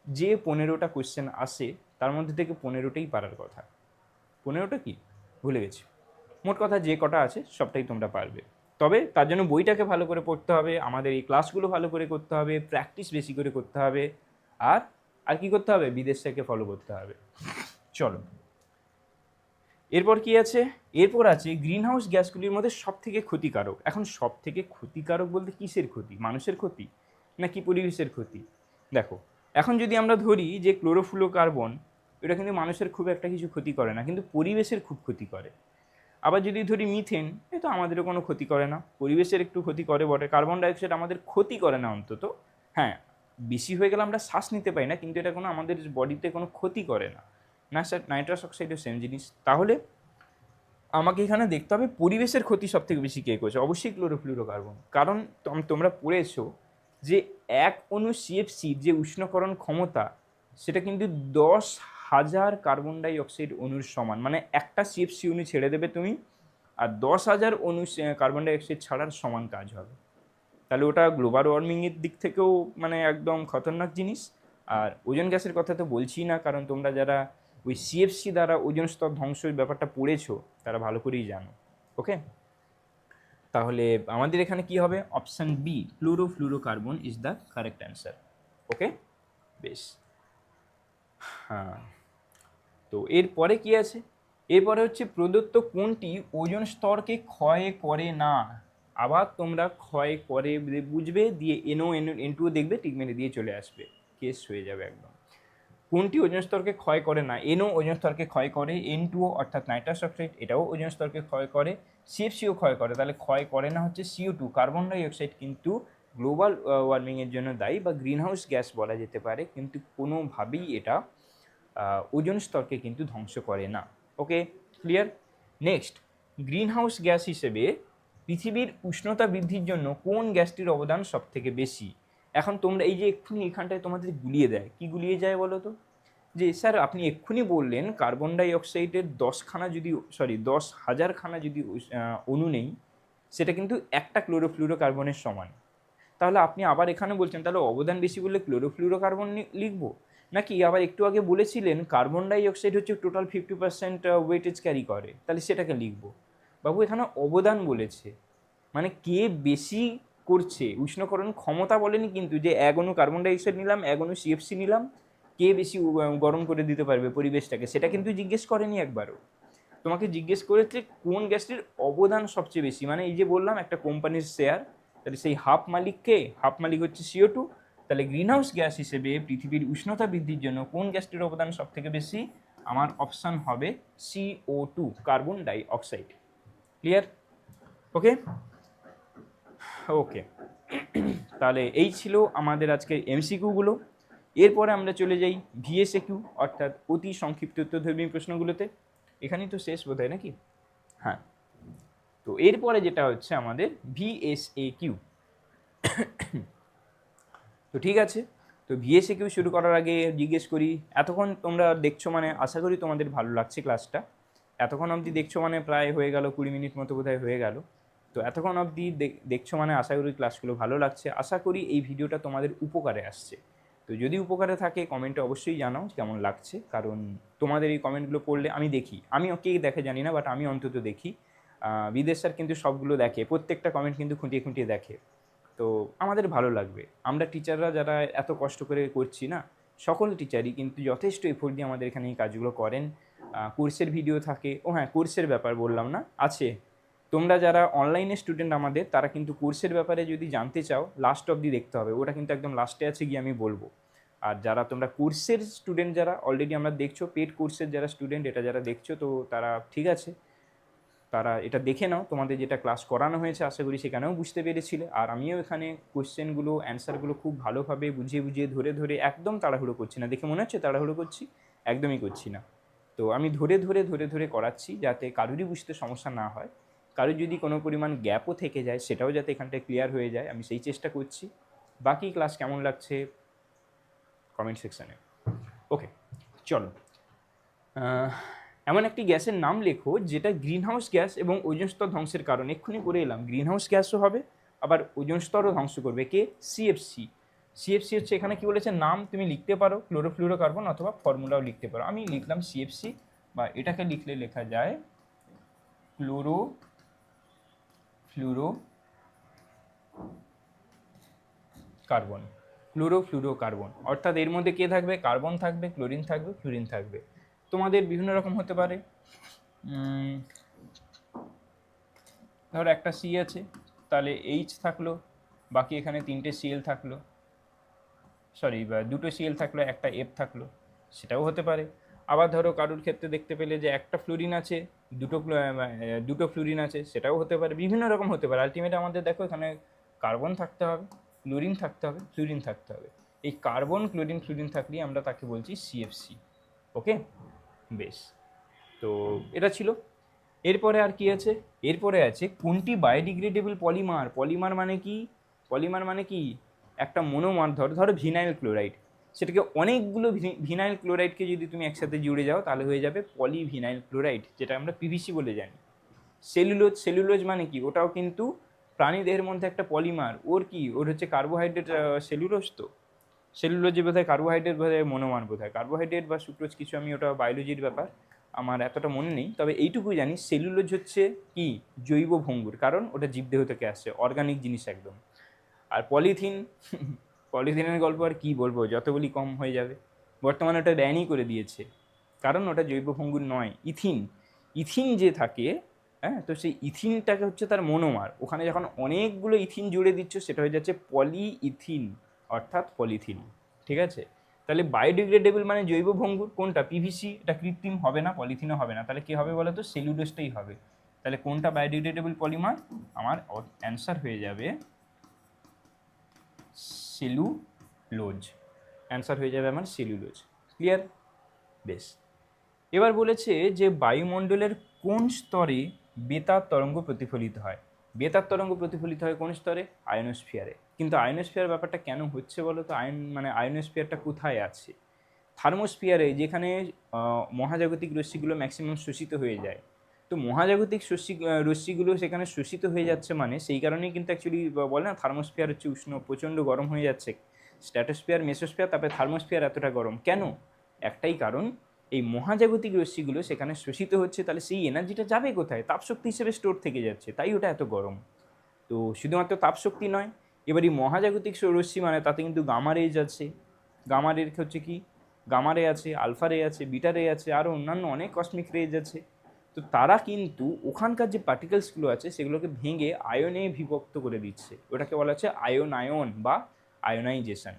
যে 15টা কোশ্চেন আসে তার মধ্যে থেকে 15টাই পারার কথা। 15টা কি ভুলে গেছি, মোট কথা যে কটা আছে সবটাই তোমরা পারবে। তবে তার জন্য বইটাকে ভালো করে পড়তে হবে, আমাদের এই ক্লাসগুলো ভালো করে করতে হবে, প্র্যাকটিস বেশি করে করতে হবে, আর আর কি করতে হবে, বিদেশ থেকে ফলো করতে হবে। চলো, এরপর কি আছে, এরপর আছে গ্রিনহাউস গ্যাসগুলির মধ্যে সবথেকে ক্ষতিকারক। এখন সবথেকে ক্ষতিকারক বলতে কিসের ক্ষতি, মানুষের ক্ষতি নাকি পরিবেশের ক্ষতি? দেখো, এখন যদি আমরা ধরি যে ক্লোরোফ্লুরোকার্বন, এটা কিন্তু মানুষের খুব একটা কিছু ক্ষতি করে না, কিন্তু পরিবেশের খুব ক্ষতি করে। আবার যদি ধরি মিথেন, এ তো আমাদেরও কোনো ক্ষতি করে না, পরিবেশের একটু ক্ষতি করে বটে। কার্বন ডাইঅক্সাইড আমাদের ক্ষতি করে না অন্তত, হ্যাঁ বেশি হয়ে গেলে আমরা শ্বাস নিতে পারি না, কিন্তু এটা কোনো আমাদের বডিতে কোনো ক্ষতি করে না। না স্যার, নাইট্রাস অক্সাইডও সেম জিনিস। তাহলে আমাকে এখানে দেখতে হবে পরিবেশের ক্ষতি সব থেকে বেশি কে করছে, অবশ্যই ক্লোরোফ্লুরোকার্বন। কারণ তোমরা পড়েছো যে এক অণু CFC যে উষ্ণকরণ ক্ষমতা, সেটা কিন্তু 10,000 কার্বন ডাই অক্সাইড অণুর সমান। মানে একটা CFC অণু ছেড়ে দেবে তুমি, আর 10,000 অণু কার্বন ডাই অক্সাইড ছাড়ার সমান কাজ হবে। তাহলে ওটা গ্লোবাল ওয়ার্মিংয়ের দিক থেকেও মানে একদম খতরনাক জিনিস। আর ওজোন গ্যাসের কথা তো বলছি না, কারণ তোমরা যারা ওই CFC দ্বারা ওজোন স্তর ধ্বংসের ব্যাপারটা পড়েছো তারা ভালো করেই জানো। ওকে, তাহলে আমাদের এখানে কি হবে, option B, chlorofluorocarbon is the correct answer. Okay, বেশ। হ্যাঁ, তো এরপরে কি আছে, এরপরে হচ্ছে প্রদত্ত কোনটি ওজোন স্তরকে ক্ষয় করে না। আবার তোমরা ক্ষয় করে বুঝবে, দিয়ে NO, N2 দেখবে টিক মেরে দিয়ে চলে আসবে, কেস হয়ে যাবে একদম। কোনটি ওজোন স্তরকে ক্ষয় করে না? NO ওজোন স্তরকে ক্ষয় করে, N2 অর্থাৎ নাইট্রাস অক্সাইড এটাও ওজোন স্তরকে ক্ষয় করে, CFCও ক্ষয় করে। তাহলে ক্ষয় করে না হচ্ছে CO2, কার্বন ডাই অক্সাইড কিন্তু গ্লোবাল ওয়ার্মিংয়ের জন্য দায়ী বা গ্রিনহাউস গ্যাস বলা যেতে পারে, কিন্তু কোনোভাবেই এটা ওজোন স্তরকে কিন্তু ধ্বংস করে না। ওকে, ক্লিয়ার। নেক্সট, গ্রিনহাউস গ্যাস হিসেবে পৃথিবীর উষ্ণতা বৃদ্ধির জন্য কোন গ্যাসটির অবদান সব থেকে বেশি? এখন তোমরা এই যে এক্ষুনি এখানটায় তোমাদের গুলিয়ে দেয়, কি গুলিয়ে যায় বলো তো, যে স্যার আপনি এক্ষুনি বললেন কার্বন ডাই অক্সাইডের 10,000খানা যদি অণু নেই, সেটা কিন্তু একটা ক্লোরোফ্লুরোকার্বনের সমান। তাহলে আপনি আবার এখানে বলছেন তাহলে অবদান বেশি বললে ক্লোরোফ্লুরোকার্বন লিখবো, নাকি আবার একটু আগে বলেছিলেন কার্বন ডাই অক্সাইড হচ্ছে টোটাল 50% ওয়েটেজ ক্যারি করে, তাহলে সেটাকে লিখবো? বাবু এখানে অবদান বলেছে, মানে কে বেশি করছে উষ্ণকরণ ক্ষমতা বলেনি কিন্তু, যে এক অণু কার্বন ডাই অক্সাইড নিলাম, এক অণু CFC নিলাম, কে বেশি গরম করে দিতে পারবে পরিবেশটাকে, সেটা কিন্তু জিজ্ঞেস করেনি একবারও। তোমাকে জিজ্ঞেস করেছে কোন গ্যাসটির অবদান সবচেয়ে বেশি। মানে এই যে বললাম একটা কোম্পানির শেয়ার, তাহলে সেই হাফ মালিককে, হাফ মালিক হচ্ছে CO2। তাহলে গ্রিনহাউস গ্যাস হিসেবে পৃথিবীর উষ্ণতা বৃদ্ধির জন্য কোন গ্যাসটির অবদান সব থেকে বেশি? আমার অপশান হবে CO2, carbon die oxide. Clear? ওকে ওকে, তাহলে এই ছিল আমাদের আজকের MCQগুলো। এরপরে আমরা চলে যাই VSAQ, অর্থাৎ অতি সংক্ষিপ্ত উত্তরধর্মী প্রশ্নগুলোতে। এখানেই তো শেষ বোধ হয় নাকি? হ্যাঁ, তো এরপরে যেটা হচ্ছে আমাদের VSAQ। তো ঠিক আছে, তো VSAQ শুরু করার আগে জিজ্ঞেস করি, এতক্ষণ তোমরা দেখছো মানে আশা করি তোমাদের ভালো লাগছে ক্লাসটা। এতক্ষণ অবধি দেখছো মানে প্রায় হয়ে গেল 20 মিনিট মতো বোধহয় হয়ে গেল। তো এতক্ষণ অবধি দেখছো মানে আশা করি ক্লাসগুলো ভালো লাগছে, আশা করি এই ভিডিওটা তোমাদের উপকারে আসছে। তো যদি উপকারে থাকে কমেন্টে অবশ্যই জানাও কেমন লাগছে, কারণ তোমাদের এই কমেন্টগুলো পড়লে আমি দেখি, আমি কে দেখে জানি না, বাট আমি অন্তত দেখি। বিদেশ স্যার কিন্তু সবগুলো দেখে, প্রত্যেকটা কমেন্ট কিন্তু খুঁটিয়ে খুঁটিয়ে দেখে। তো আমাদের ভালো লাগবে, আমরা টিচাররা যারা এত কষ্ট করে করছি না, সকল টিচারই কিন্তু যথেষ্ট এফোর্ট দিয়ে আমাদের এখানে এই কাজগুলো করেন। কোর্সের ভিডিও থাকে, ও হ্যাঁ কোর্সের ব্যাপার বললাম না, আছে তোমরা যারা অনলাইনে স্টুডেন্ট আমাদের, তারা কিন্তু কোর্সের ব্যাপারে যদি জানতে চাও লাস্ট অবধি দেখতে হবে, ওটা কিন্তু একদম লাস্টে আছে গিয়ে আমি বলবো। আর যারা তোমরা কোর্সের স্টুডেন্ট, যারা অলরেডি আমরা দেখছো পেড কোর্সের যারা স্টুডেন্ট এটা যারা দেখছো, তো তারা ঠিক আছে, তারা এটা দেখে নাও, তোমাদের যেটা ক্লাস করানো হয়েছে আশা করি সেখানেও বুঝতে পেরেছিলে। আর আমিও এখানে কোশ্চেনগুলো অ্যান্সারগুলো খুব ভালোভাবে বুঝিয়ে বুঝিয়ে ধরে ধরে, একদম তাড়াহুড়ো করছি না, দেখে মনে হচ্ছে তাড়াহুড়ো করছি, একদমই করছি না। তো আমি ধরে ধরে ধরে ধরে করাচ্ছি যাতে কারোরই বুঝতে সমস্যা না হয়, কারোর যদি কোনো পরিমাণ গ্যাপও থেকে যায় সেটাও যাতে এখানটায় ক্লিয়ার হয়ে যায়, আমি সেই চেষ্টা করছি। বাকি ক্লাস কেমন লাগছে কমেন্ট সেকশানে। ওকে, চলো। এমন একটি গ্যাসের নাম লেখো যেটা গ্রিনহাউস গ্যাস এবং ওজোন স্তর ধ্বংসের কারণ। এক্ষুনি করে এলাম, গ্রিনহাউস গ্যাসও হবে আবার ওজোন স্তরও ধ্বংস করবে। কে? সিএফসি। সিএফসি হচ্ছে, এখানে কি বলেছে, নাম তুমি লিখতে পারো ক্লোরোফ্লুরোকার্বন, অথবা ফর্মুলাও লিখতে পারো। আমি লিখলাম সিএফসি, বা এটাকে লিখলে লেখা যায় ক্লোরো ফ্লুরো কার্বন। ক্লোরোফ্লুরোকার্বন অর্থাৎ এর মধ্যে কে থাকবে? কার্বন থাকবে, ক্লোরিন থাকবে, ফ্লুরিন থাকবে। তোমাদের বিভিন্ন রকম হতে পারে। ধরো একটা সি আছে, তাহলে এইচ থাকলো, বাকি এখানে তিনটে সিএল থাকলো, সরি দুটো সিএল থাকলো, একটা এফ থাকলো, সেটাও হতে পারে। আবার ধরো কারোর ক্ষেত্রে দেখতে পেলে যে একটা ফ্লুরিন আছে, দুটো ফ্লুরিন আছে, সেটাও হতে পারে, বিভিন্ন রকম হতে পারে। আলটিমেট আমাদের দেখো এখানে কার্বন থাকতে হবে, ক্লোরিন থাকতে হবে, ফ্লুরিন থাকতে হবে। এই কার্বন, ক্লোরিন, ফ্লুরিন থাকলেই আমরা তাকে বলছি সিএফসি। ওকে, বেশ। তো এটা ছিল। এরপরে আর কি আছে? এরপরে আছে কোনটি বায়োডিগ্রেডেবল পলিমার। পলিমার মানে কি? পলিমার মানে কি? একটা মনোমার, ধরো ভিনাইল ক্লোরাইড, সেটাকে অনেকগুলো ভিনাইল ক্লোরাইডকে যদি তুমি একসাথে জুড়ে যাও তাহলে হয়ে যাবে পলিভিনাইল ক্লোরাইড, যেটা আমরা পিভিসি বলে জানি। সেলুলোজ, সেলুলোজ মানে কি? ওটাও কিন্তু প্রাণীদেহের মধ্যে একটা পলিমার। ওর কি? ওর হচ্ছে কার্বোহাইড্রেট, সেলুলোজ। তো সেলুলোজে বোধ হয় কার্বোহাইড্রেট, বোধ হয় মনোমার, বোধ হয় কার্বোহাইড্রেট বা সুক্রোজ কিছু, আমি ওটা বায়োলজির ব্যাপার আমার এতটা মনে নেই। তবে এইটুকুই জানি সেলুলোজ হচ্ছে কি? জৈব ভঙ্গুর, কারণ ওটা জীবদেহ থেকে আসছে, অর্গানিক জিনিস একদম। আর পলিথিন, পলিথিনের গল্প আর কি বলবো, যত বলি কম হয়ে যাবে। বর্তমানে ওটা ব্যানই করে দিয়েছে, কারণ ওটা জৈব ভঙ্গুর নয়। ইথিন, ইথিন যে থাকে, হ্যাঁ, তো সেই ইথিনটাকে হচ্ছে তার মনোমার। ওখানে যখন অনেকগুলো ইথিন জুড়ে দিচ্ছ সেটা হয়ে যাচ্ছে পলি ইথিন, অর্থাৎ পলিথিন। ঠিক আছে? তাহলে বায়োডিগ্রেডেবল মানে জৈব ভঙ্গুর কোনটা? পিভিসি, এটা কৃত্রিম হবে না, পলিথিনও হবে না, তাহলে কী হবে বলো তো? সেলুলোজটাই হবে। তাহলে কোনটা বায়োডিগ্রেডেবল পলিমার? আমার অ্যান্সার হয়ে যাবে সেলুলোজ। অ্যান্সার হয়ে যাবে আমার সেলুলোজ। ক্লিয়ার? বেশ। এবার বলেছে যে বায়ুমণ্ডলের কোন স্তরে বেতার তরঙ্গ প্রতিফলিত হয়। বেতার তরঙ্গ প্রতিফলিত হয় কোন স্তরে? আয়নোস্ফিয়ারে। কিন্তু আয়নোস্ফিয়ার ব্যাপারটা কেন হচ্ছে বলো তো? আয়নোস্ফিয়ারটা কোথায় আছে? থার্মোস্ফিয়ারে, যেখানে মহাজাগতিক রশ্মিগুলো ম্যাক্সিমাম শোষিত হয়ে যায়। তো মহাজাগতিক রশ্মিগুলো সেখানে শোষিত হয়ে যাচ্ছে, মানে সেই কারণেই কিন্তু অ্যাকচুয়ালি বলে না থার্মোস্ফিয়ার হচ্ছে উষ্ণ, প্রচণ্ড গরম হয়ে যাচ্ছে। স্ট্র্যাটোস্ফিয়ার, মেসোস্ফিয়ার, তারপরে থার্মোস্ফিয়ার এতটা গরম কেন? একটাই কারণ, এই মহাজাগতিক রশ্মিগুলো সেখানে শোষিত হচ্ছে, তাহলে সেই এনার্জিটা যাবে কোথায়? তাপশক্তি হিসেবে স্টোর থেকে যাচ্ছে, তাই ওটা এত গরম। তো শুধুমাত্র তাপশক্তি নয়, এবার এই মহাজাগতিক রশ্মি মানে তাতে কিন্তু গামা রেজ আছে। গামা রে হচ্ছে কি? গামা রে আছে, আলফা রে আছে, বিটা রে আছে, আরও অন্যান্য অনেক কসমিক রেজ আছে। তো তারা কিন্তু ওখানকার যে পার্টিকেলসগুলো আছে সেগুলোকে ভেঙে আয়নে বিভক্ত করে দিচ্ছে, ওটাকে বলা হচ্ছে আয়োনায়ন বা আয়োনাইজেশন।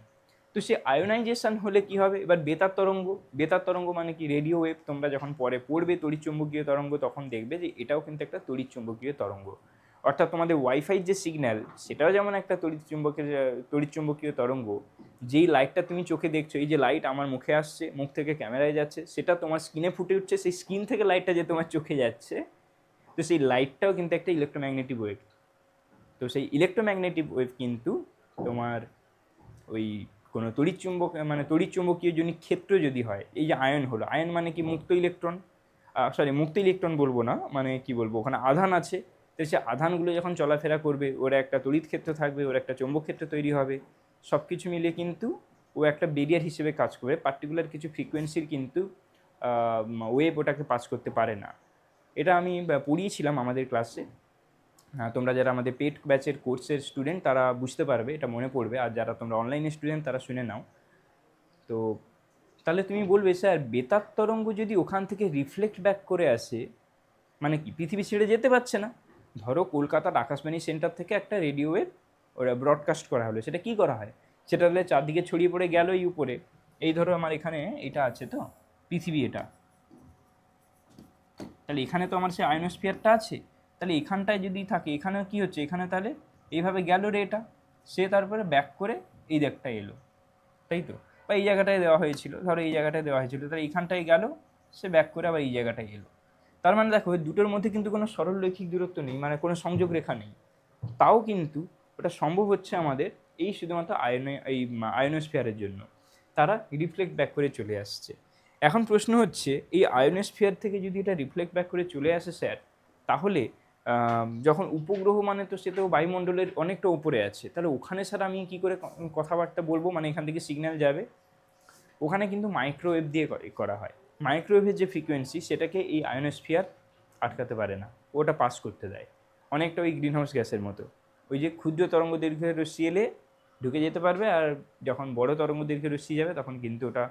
তো সে আয়োনাইজেশন হলে কি হবে? এবার বেতার তরঙ্গ, বেতার তরঙ্গ মানে কি? Radio wave. তোমরা যখন পরে পড়বে তড়িৎচুম্বকীয় তরঙ্গ, তখন দেখবে যে এটাও কিন্তু একটা তড়িৎচুম্বকীয় তরঙ্গ। অর্থাৎ তোমাদের ওয়াইফাই যে সিগন্যাল, সেটাও যেমন একটা তড়িৎচুম্বকীয় তরঙ্গ। যেই লাইটটা তুমি চোখে দেখছো, এই যে লাইট আমার মুখে আসছে, মুখ থেকে ক্যামেরায় যাচ্ছে, সেটা তোমার স্কিনে ফুটে উঠছে, সেই স্কিন থেকে লাইটটা যে তোমার চোখে যাচ্ছে, তো সেই লাইটটাও কিন্তু একটা ইলেকট্রোম্যাগনেটিক ওয়েভ। তো সেই ইলেকট্রোম্যাগনেটিক ওয়েভ কিন্তু তোমার ওই কোনো তড়িৎচুম্বকীয় জনিত ক্ষেত্র যদি হয়, এই যে আয়ন হলো, আয়ন মানে কি? মুক্ত ইলেকট্রন, মুক্ত ইলেকট্রন বলবো না, মানে কি বলবো, ওখানে আধান আছে। তো সে আধানগুলো যখন চলাফেরা করবে, ওরা একটা তড়িৎ ক্ষেত্র থাকবে, ওর একটা চৌম্বক ক্ষেত্র তৈরি হবে, সব কিছু মিলিয়ে কিন্তু ও একটা ব্যারিয়ার হিসেবে কাজ করবে। পার্টিকুলার কিছু ফ্রিকোয়েন্সির কিন্তু ওয়েভ ওটাকে পাস করতে পারে না। এটা আমি পড়িয়েছিলাম আমাদের ক্লাসে। তোমরা যারা আমাদের পেড ব্যাচের কোর্সের স্টুডেন্ট তারা বুঝতে পারবে, এটা মনে পড়বে। আর যারা তোমরা অনলাইনে স্টুডেন্ট তারা শুনে নাও। তো তাহলে তুমি বলবে, স্যার বেতার তরঙ্গ যদি ওখান থেকে রিফ্লেক্ট ব্যাক করে আসে, মানে কি? পৃথিবী ছেড়ে যেতে পারছে না, ধরো কলকাতার আকাশবাণী সেন্টার থেকে একটা রেডিওয়ের ওরা ব্রডকাস্ট করা হলো, সেটা কি করা হয়, সেটা হলে চারদিকে ছড়িয়ে পড়ে গেল এই উপরে। এই ধরো আমার এখানে এটা আছে তো পৃথিবী, এটা তাহলে এখানে তো আমার সে আয়নোস্ফিয়ারটা আছে, তাহলে এখানটায় যদি থাকে এখানেও কী হচ্ছে, এখানে তাহলে এইভাবে গেল রে এটা, সে তারপরে ব্যাক করে এই দিকটা এলো, তাই তো, বা এই জায়গাটায় দেওয়া হয়েছিল, ধরো এই জায়গাটায় দেওয়া হয়েছিল, তাহলে এইখানটায় গেল, সে ব্যাক করে আবার এই জায়গাটায় এলো। তার মানে দেখো দুটোর মধ্যে কিন্তু কোনো সরলরৈখিক দূরত্ব নেই, মানে কোনো সংযোগ রেখা নেই, তাও কিন্তু ওটা সম্ভব হচ্ছে আমাদের এই শুধুমাত্র এই আয়নোস্ফিয়ারের জন্য, তারা রিফ্লেক্ট ব্যাক করে চলে আসছে। এখন প্রশ্ন হচ্ছে এই আয়নোস্ফিয়ার থেকে যদি এটা রিফ্লেক্ট ব্যাক করে চলে আসে স্যার, তাহলে যখন উপগ্রহ মানে তো সে তো বায়ুমণ্ডলের অনেকটা উপরে আছে, তাহলে ওখানে স্যার আমি কী করে কথাবার্তা বলবো, মানে এখান থেকে সিগন্যাল যাবে, ওখানে কিন্তু মাইক্রোওয়েভ দিয়ে করা হয়। মাইক্রোওয়েভের যে ফ্রিকোয়েন্সি সেটাকে এই আয়নোস্ফিয়ার আটকাতে পারে না, ওটা পাস করতে দেয়, অনেকটা ওই গ্রিনহাউস গ্যাসের মতো। ওই যে ক্ষুদ্র তরঙ্গ দৈর্ঘ্যের রশ্মি এলে ঢুকে যেতে পারবে, আর যখন বড় তরঙ্গ দৈর্ঘ্যের রশ্মি যাবে তখন কিন্তু ওটা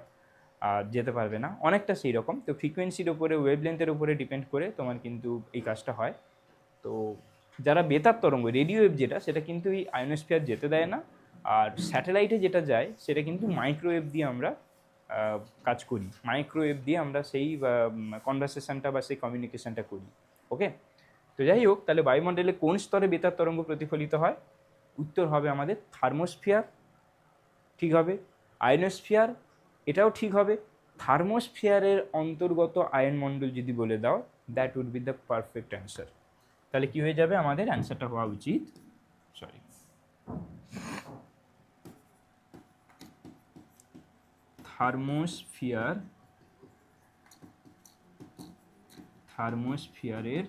যেতে পারবে না, অনেকটা সেই রকম। তো ফ্রিকোয়েন্সির ওপরে, ওয়েভলেন্থের উপরে ডিপেন্ড করে তোমার কিন্তু এই কাজটা হয়। তো যারা বেতার তরঙ্গ রেডিও ওয়েভ যেটা, সেটা কিন্তু এই আয়নোস্ফিয়ার যেতে দেয় না, আর স্যাটেলাইটে যেটা যায় সেটা কিন্তু মাইক্রোওয়েভ দিয়ে আমরা কাজ করি, মাইক্রোওয়েভ দিয়ে আমরা সেই কনভারসেশনটা বা সেই কমিউনিকেশনটা করি। ওকে, তো যাই হোক, তাহলে বায়ুমণ্ডলে কোন স্তরে বেতার তরঙ্গ প্রতিফলিত হয়? উত্তর হবে আমাদের থার্মোস্ফিয়ার, ঠিক হবে। আয়নোস্ফিয়ার, এটাও ঠিক হবে। থার্মোস্ফিয়ারের অন্তর্গত আয়নমণ্ডল যদি বলে দাও, that would be the perfect answer. তাহলে কি হয়ে যাবে আমাদের অ্যান্সারটা হওয়া উচিত, সরি, থার্মোস্ফিয়ারের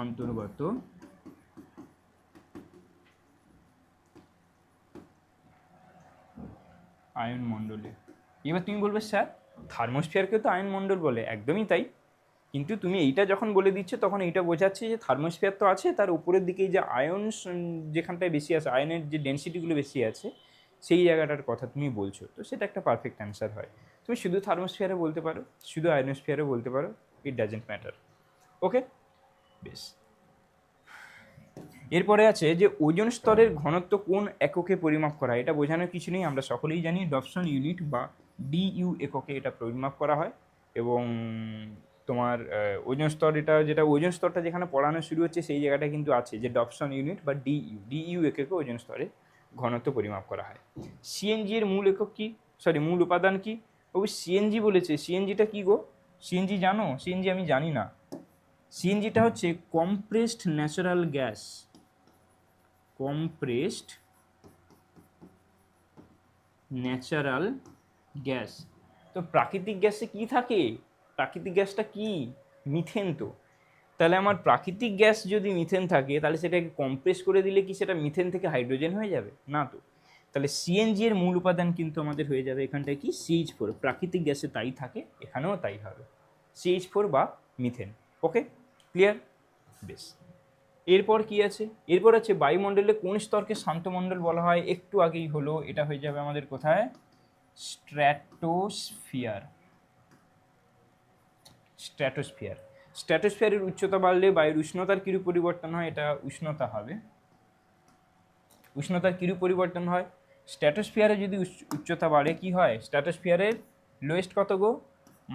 অন্তর্গত আয়নমণ্ডলে। এবার তুমি বলবে স্যার থার্মোস্ফিয়ারকে তো আয়নমণ্ডল বলে, একদমই তাই, কিন্তু তুমি এইটা যখন বলে দিচ্ছ তখন এইটা বোঝাচ্ছে যে থার্মোস্ফিয়ার তো আছে, তার উপরের দিকে যে আয়ন যেখানটায় বেশি আছে, আয়নের যে ডেনসিটিগুলো বেশি আছে, সেই জায়গাটার কথা তুমি বলছো, তো সেটা একটা পারফেক্ট অ্যান্সার হয়। তুমি শুধু থার্মোস্ফিয়ারে বলতে পারো, শুধু আয়নোস্ফিয়ারে বলতে পারো, ইট ডাজেন্ট ম্যাটার। ওকে, বেশ। এরপরে আছে যে ওজোন স্তরের ঘনত্ব কোন এককে পরিমাপ করা হয়? এটা বোঝানোর কিছু নেই, আমরা সকলেই জানি ডপসন ইউনিট বা ডিইউ এককে এটা পরিমাপ করা হয়। এবং তোমার ওজোন স্তর, এটা যেটা ওজোন স্তরটা যেখানে পড়ানো শুরু হচ্ছে সেই জায়গাটা কিন্তু আছে যে ডপসন ইউনিট বা ডিইউ এককে ওজোন স্তরে ঘনত্ব পরিমাপ করা হয়। সিএনজি এর মূল একক কি, সরি মূল উপাদান কি? ও সিএনজি বলেছে, সিএনজিটা কি গো? সিএনজি জানো? সিএনজি আমি জানি না। সিএনজিটা হচ্ছে compressed natural gas, compressed natural gas. তো প্রাকৃতিক গ্যাসে কি থাকে? প্রাকৃতিক গ্যাসটা কি? মিথেন। তো তাহলে আমার প্রাকৃতিক গ্যাস যদি মিথেন থাকে, তাহলে সেটাকে কম্প্রেস করে দিলে কি সেটা মিথেন থেকে হাইড্রোজেন হয়ে যাবে? না তো। তাহলে সিএনজি এর মূল উপাদান কিন্তু আমাদের হয়ে যাবে এখানটায় কি, CH4। প্রাকৃতিক গ্যাসে তাই থাকে, এখানেও তাই হবে, CH4 বা মিথেন। ওকে, ক্লিয়ার? বেশ। এরপর কি আছে? এরপর আছে বায়ুমণ্ডলে কোন স্তরকে শান্তমণ্ডল বলা হয়? একটু আগেই হলো, এটা হয়ে যাবে আমাদের কোথায়, স্ট্র্যাটোস্ফিয়ার। স্ট্র্যাটোস্ফিয়ার, স্ট্র্যাটোস্ফিয়ারের উচ্চতা বাড়লে বায়ুর উষ্ণতার কিরূপ পরিবর্তন হয়? এটা উষ্ণতা হবে, উষ্ণতার কিরূপ পরিবর্তন হয়? স্ট্র্যাটোস্ফিয়ারে যদি উচ্চতা বাড়ে কি হয়? স্ট্র্যাটোস্ফিয়ারের লোয়েস্ট কত গো?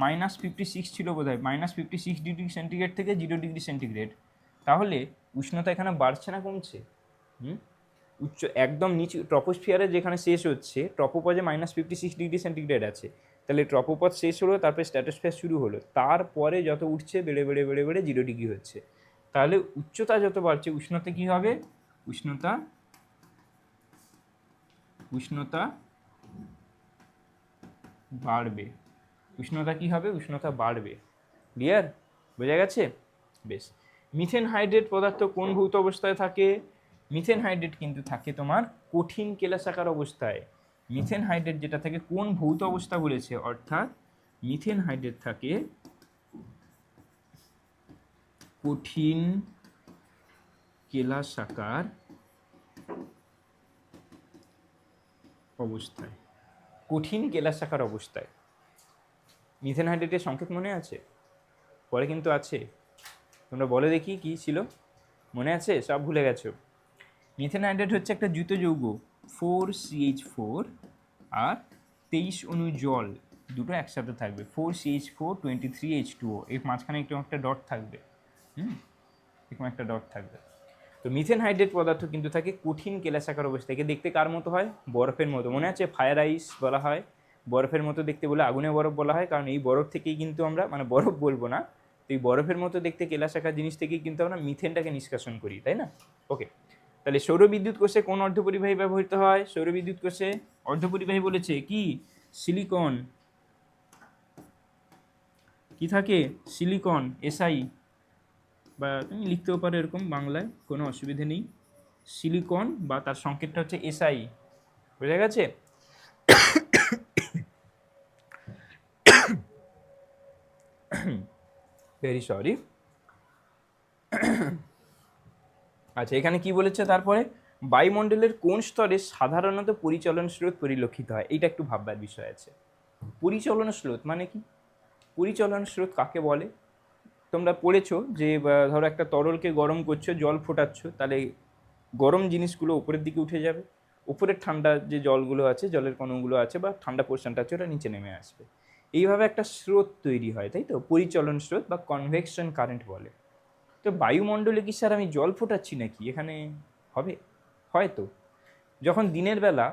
-56 ছিল বোধ হয়, -56 ডিগ্রি সেন্টিগ্রেড থেকে 0 ডিগ্রি সেন্টিগ্রেড। তাহলে উষ্ণতা এখানে বাড়ছে না কমছে? একদম নিচু ট্রপোস্ফিয়ারে যেখানে শেষ হচ্ছে, ট্রপোপজে -56 ডিগ্রি সেন্টিগ্রেড আছে, তাহলে ট্রপোপজ শেষ হলো, তারপরে স্ট্র্যাটোস্ফিয়ার শুরু হলো, তারপরে যত উঠছে বেড়ে বেড়ে বেড়ে বেড়ে 0 ডিগ্রি হচ্ছে। তাহলে উচ্চতা যত বাড়ছে উষ্ণতা কি হবে? উষ্ণতা বাড়বে। উষ্ণতা কি হবে? উষ্ণতা বাড়বে। ক্লিয়ার? বোঝা গেছে? বেশ। মিথেন হাইড্রেট পদার্থ কোন ভৌত অবস্থায় থাকে? মিথেন হাইড্রেট কিন্তু থাকে তোমার কঠিন কেলাসাকার অবস্থায়। মিথেন হাইড্রেট যেটা থাকে কোন ভৌত অবস্থা বলেছে, অর্থাৎ মিথেন হাইড্রেট থাকে কঠিন কেলাসাকার অবস্থায়। কঠিন কেলাসাকার অবস্থায় মিথেন হাইড্রেটের সংকেত মনে আছে? পরে কিন্তু আছে, তোমরা বলে দেখি কি ছিল, মনে আছে? সব ভুলে গেছো। মিথেন হাইড্রেট হচ্ছে একটা যুত যৌগ, 4CH4 আর 23 অণু জল, দুটো একসাথে থাকবে, 4CH4 23H2O, এর মাঝখানে একটু একটা ডট থাকবে, এরকম একটা ডট থাকবে। তো মিথেন হাইড্রেট পদার্থ কিন্তু থাকে কঠিন কেলাসাকার অবস্থায়, দেখতে কার মতো হয়? বরফের মতো। মনে আছে ফায়ার আইস বলা হয়, বরফের মতো দেখতে বলে আগুনের বরফ বলা হয়, কারণ এই বরফ থেকেই কিন্তু আমরা, মানে বরফ বলবো না, তো এই বরফের মতো দেখতে কেলাসাকার জিনিস থেকেই কিন্তু আমরা মিথেনটাকে নিষ্কাশন করি, তাই না? ওকে, তাহলে সৌরবিদ্যুৎ কোষে কোন অর্ধপরিবাহী ব্যবহৃত হয়? সৌরবিদ্যুৎ কোষে অর্ধপরিবাহী বলেছে কি? সিলিকন। কি থাকে? সিলিকন, SI, বা তুমি লিখতেও পারো এরকম বাংলায়, কোনো অসুবিধে নেই। সিলিকন বা তার সংকেতটা হচ্ছে SI, বোঝা গেছে? Very sorry. আচ্ছা, এখানে কি বলেছে তারপরে? বায়ুমণ্ডলের কোন স্তরে সাধারণত পরিচলন স্রোত পরিলক্ষিত হয়? এইটা একটু ভাববার বিষয় আছে। পরিচলন স্রোত মানে কি? পরিচলন স্রোত কাকে বলে? তোমরা পড়েছো যে ধরো একটা তরলকে গরম করছো, জল ফোটাচ্ছ, তাহলে গরম জিনিসগুলো উপরের দিকে উঠে যাবে, উপরের ঠান্ডা যে জলগুলো আছে, জলের কণগুলো আছে বা ঠান্ডা পোর্শনটা আছে, ওটা নিচে নেমে আসবে। এইভাবে একটা স্রোত তৈরি হয়, তাই তো? পরিচলন স্রোত বা কনভেকশন কারেন্ট বলে। তো বায়ুমণ্ডলে কি স্যার আমি জল ফোটাচ্ছি নাকি এখানে? হবে? হয়তো যখন দিনের বেলা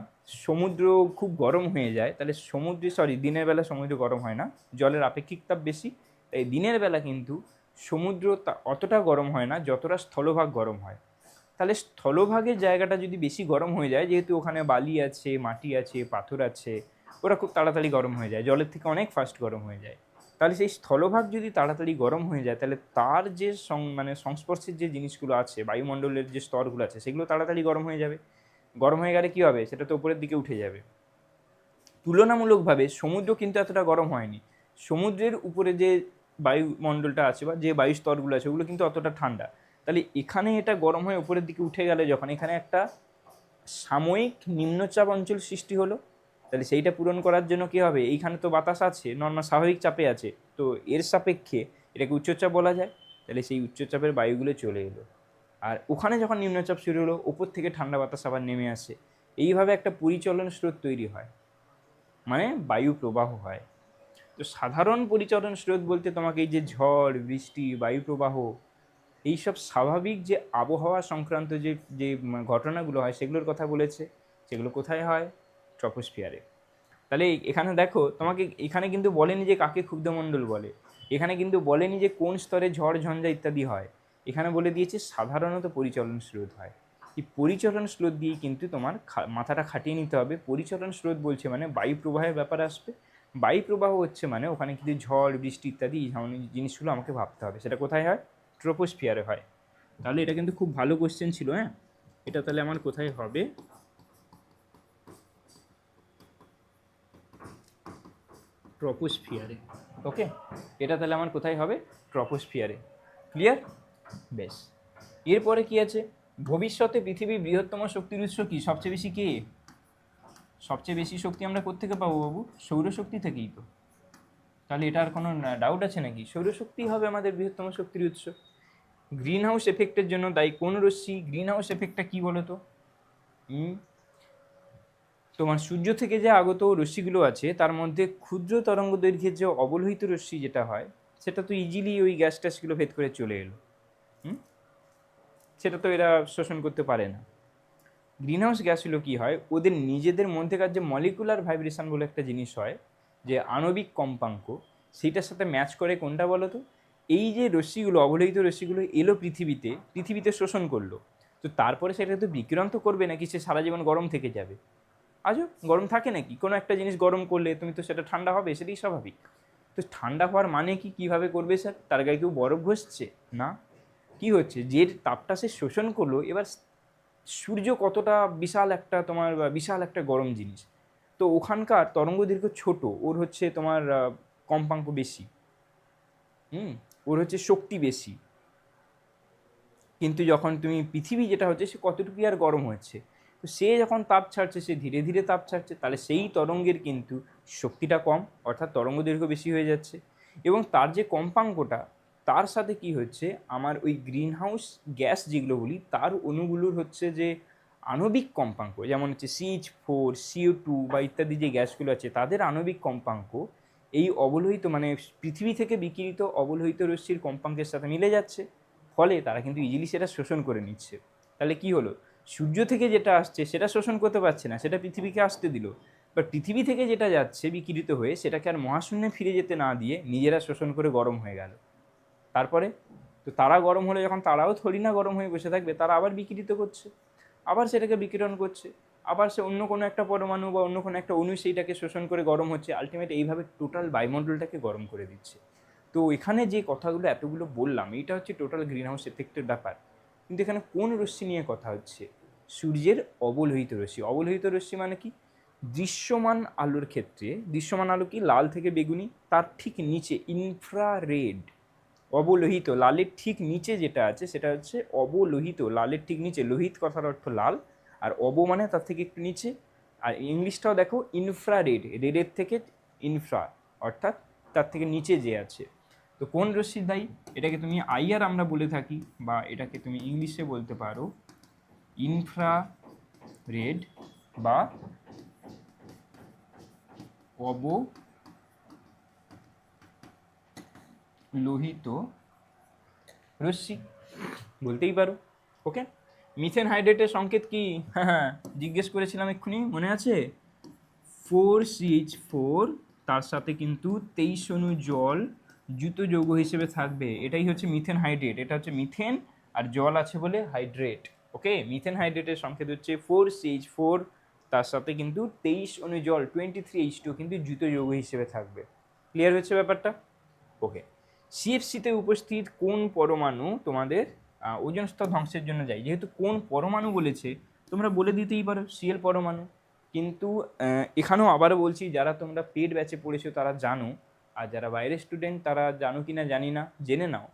সমুদ্র খুব গরম হয়ে যায়, তাহলে দিনের বেলা সমুদ্র গরম হয় না, জলের আপেক্ষিক তাপ বেশি, তাই দিনের বেলা কিন্তু সমুদ্র অতটা গরম হয় না যতটা স্থলভাগ গরম হয়। তাহলে স্থলভাগের জায়গাটা যদি বেশি গরম হয়ে যায়, যেহেতু ওখানে বালি আছে, মাটি আছে, পাথর আছে, ওরা খুব তাড়াতাড়ি গরম হয়ে যায়, জলের থেকে অনেক ফাস্ট গরম হয়ে যায়। তাহলে সেই স্থলভাগ যদি তাড়াতাড়ি গরম হয়ে যায়, তাহলে তার যে মানে সংস্পর্শের যে জিনিসগুলো আছে, বায়ুমণ্ডলের যে স্তরগুলো আছে, সেগুলো তাড়াতাড়ি গরম হয়ে যাবে। গরম হয়ে গেলে কী হবে? সেটা তো উপরের দিকে উঠে যাবে। তুলনামূলকভাবে সমুদ্র কিন্তু এতটা গরম হয়নি। সমুদ্রের উপরে যে বায়ুমণ্ডলটা আছে বা যে বায়ু স্তরগুলো আছে, ওগুলো কিন্তু অতটা ঠান্ডা। তাহলে এখানে এটা গরম হয়ে উপরের দিকে উঠে গেলে, যখন এখানে একটা সাময়িক নিম্নচাপ অঞ্চল সৃষ্টি হলো, তাহলে সেইটা পূরণ করার জন্য কী হবে? এইখানে তো বাতাস আছে, নর্মাল স্বাভাবিক চাপে আছে, তো এর সাপেক্ষে এটাকে উচ্চচাপ বলা যায়। তাহলে সেই উচ্চচাপের বায়ুগুলো চলে এলো, আর ওখানে যখন নিম্নচাপ শুরু হলো, ওপর থেকে ঠান্ডা বাতাস আবার নেমে আসে। এইভাবে একটা পরিচলন স্রোত তৈরি হয়, মানে বায়ু প্রবাহ হয়। তো সাধারণ পরিচলন স্রোত বলতে তোমাকে এই যে ঝড়, বৃষ্টি, বায়ু প্রবাহ, এইসব স্বাভাবিক যে আবহাওয়া সংক্রান্ত যে যে ঘটনাগুলো হয়, সেগুলোর কথা বলেছে। সেগুলো কোথায় হয়? ট্রপোস্ফিয়ারে। তাহলে এখানে দেখো, তোমাকে এখানে কিন্তু বলেনি যে কাকে ক্ষুব্ধমণ্ডল বলে, এখানে কিন্তু বলেনি যে কোন স্তরে ঝড় ঝঞ্ঝা ইত্যাদি হয়, এখানে বলে দিয়েছে সাধারণত পরিচলন স্রোত হয়। এই পরিচলন স্রোত দিয়েই কিন্তু তোমার মাথাটা খাটিয়ে নিতে হবে। পরিচলন স্রোত বলছে মানে বায়ু প্রবাহের ব্যাপার আসবে। বায়ু প্রবাহ হচ্ছে মানে ওখানে কিন্তু ঝড়, বৃষ্টি ইত্যাদি এই ধরনের জিনিসগুলো আমাকে ভাবতে হবে। সেটা কোথায় হয়? ট্রপোস্ফিয়ারে হয়। তাহলে এটা কিন্তু খুব ভালো কোশ্চেন ছিল। হ্যাঁ, এটা তাহলে আমার কোথায় হবে? ট্রপোস্ফিয়ারে। ওকে, এটা তাহলে আমার কোথায় হবে? ট্রপোস্ফিয়ারে। ক্লিয়ার? বেশ। এরপরে কি আছে? ভবিষ্যতে পৃথিবীর বৃহত্তম শক্তির উৎস কি? সবচেয়ে বেশি কে? সবচেয়ে বেশি শক্তি আমরা কোত্থেকে পাবো বাবু? সৌরশক্তি থেকেই তো। তাহলে এটা আর কোনো ডাউট আছে নাকি? সৌরশক্তি হবে আমাদের বৃহত্তম শক্তির উৎস। গ্রিন হাউস এফেক্টের জন্য দায়ী কোন রশ্মি? গ্রিন হাউস এফেক্টটা কী বলো তো? তোমার সূর্য থেকে যে আগত রশ্মিগুলো আছে, তার মধ্যে ক্ষুদ্র তরঙ্গ দৈর্ঘ্যের যে অবলোহিত রশ্মি যেটা হয়, সেটা তো ইজিলি ওই গ্যাস ট্যাসগুলো ভেদ করে চলে এলো। সেটা তো এরা শোষণ করতে পারে না। গ্রিন হাউস গ্যাসগুলো কী হয়? ওদের নিজেদের মধ্যেকার যে মলিকুলার ভাইব্রেশন বলে একটা জিনিস হয়, যে আণবিক কম্পাঙ্ক, সেইটার সাথে ম্যাচ করে কোনটা বলো তো? এই যে রশ্মিগুলো, অবলোহিত রশ্মিগুলো এলো পৃথিবীতে শোষণ করলো, তো তারপরে সেটা তো বিকিরণ তো করবে নাকি? সে সারা জীবন গরম থেকে যাবে? আজও গরম থাকে নাকি? কোনো একটা জিনিস গরম করলে তুমি তো সেটা ঠান্ডা হবে, সেটাই স্বাভাবিক। তো ঠান্ডা হওয়ার মানে কি? কীভাবে করবে স্যার? তার গায়ে কেউ বরফ ঘষছে না। কি হচ্ছে? যে তাপটা সে শোষণ করলো, এবার সূর্য কতটা বিশাল একটা গরম জিনিস, তো ওখানকার তরঙ্গ দৈর্ঘ্য ছোট, ওর হচ্ছে তোমার কম্পাঙ্ক বেশি, ওর হচ্ছে শক্তি বেশি। কিন্তু যখন তুমি পৃথিবী যেটা হচ্ছে, সে কতটুকু আর গরম হচ্ছে, তো সে যখন তাপ ছাড়ছে, সে ধীরে ধীরে তাপ ছাড়ছে, তাহলে সেই তরঙ্গের কিন্তু শক্তিটা কম, অর্থাৎ তরঙ্গ দৈর্ঘ্য বেশি হয়ে যাচ্ছে, এবং তার যে কম্পাঙ্কটা, তার সাথে কি হচ্ছে, আমার ওই গ্রিন হাউস গ্যাস যেগুলো বলি তার অণুগুলোর হচ্ছে যে আণবিক কম্পাঙ্ক, যেমন হচ্ছে CH4, CO2 বা ইত্যাদি যে গ্যাসগুলো আছে তাদের আণবিক কম্পাঙ্ক এই অবলোহিত মানে পৃথিবী থেকে বিকিরিত অবলোহিত রশ্মির কম্পাঙ্কের সাথে মিলে যাচ্ছে, ফলে তারা কিন্তু ইজিলি সেটা শোষণ করে নিচ্ছে। তাহলে কি হলো, সূর্য থেকে যেটা আসছে সেটা শোষণ করতে পারছে না, সেটা পৃথিবীকে আসতে দিল, বাট পৃথিবী থেকে যেটা যাচ্ছে বিকিরিত হয়ে সেটাকে আর মহাশূন্যে ফিরে যেতে না দিয়ে নিজেরা শোষণ করে গরম হয়ে গেল। তারপরে তো তারা গরম হলে যখন তারাও থোড়ি না গরম হয়ে বসে থাকবে, তারা আবার বিকিরিত করছে, আবার সেটাকে বিকিরণ করছে, আবার সে অন্য কোনো একটা পরমাণু বা অন্য কোনো একটা অণু সেইটাকে শোষণ করে গরম হচ্ছে, আলটিমেট এইভাবে টোটাল বায়ুমণ্ডলটাকে গরম করে দিচ্ছে। তো এখানে যে কথাগুলো এতগুলো বললাম এইটা হচ্ছে টোটাল গ্রিন হাউস এফেক্টের ব্যাপার, কিন্তু এখানে কোন রশ্মি নিয়ে কথা হচ্ছে? সূর্যের অবলোহিত রশ্মি। অবলোহিত রশ্মি মানে কি? দৃশ্যমান আলোর ক্ষেত্রে, দৃশ্যমান আলো কি, লাল থেকে বেগুনি, তার ঠিক নিচে ইনফ্রারেড, অবলোহিত লালের ঠিক নিচে যেটা আছে সেটা হচ্ছে অবলোহিত, লালের ঠিক নিচে, লোহিত কথার অর্থ লাল, আর অব মানে তার থেকে একটু নিচে, আর ইংলিশটাও দেখো ইনফ্রারেড, রেডের থেকে ইনফ্রা অর্থাৎ তার থেকে নিচে যে আছে। তো কোন রশ্মির দায়ী? এটাকে তুমি আইআর আমরা বলে থাকি, বা এটাকে তুমি ইংলিশে বলতে পারো ইনফ্রারেড বা অবলোহিত রশ্মি বলতেই পারো। ওকে, মিথেন হাইড্রেটের সংকেত কি? হ্যাঁ, জিজ্ঞেস করেছিলাম এক্ষুনি, মনে আছে? 4CH4, তার সাথে কিন্তু 23 অণু জল যুত যৌগ হিসেবে থাকবে, এটাই হচ্ছে মিথেন হাইড্রেট। এটা হচ্ছে মিথেন আর জল আছে বলে হাইড্রেট। ওকে, মিথেন হাইড্রেটের সংকেত হচ্ছে 4CH4, তার সাথে কিন্তু 23 অণু জল 23H2 কিন্তু যুত যৌগ হিসেবে থাকবে। ক্লিয়ার হচ্ছে ব্যাপারটা? ওকে, CFCতে উপস্থিত কোন পরমাণু তোমাদের ওজোন স্তর ধ্বংসের জন্য যায়? যেহেতু কোন পরমাণু বলেছে তোমরা বলে দিতেই পারো Cl পরমাণু, কিন্তু এখানেও আবারও বলছি, যারা তোমরা পেড ব্যাচে পড়েছো তারা জানো, আর যারা বাইরের স্টুডেন্ট তারা জানো কি না জানি না, জেনে নাও।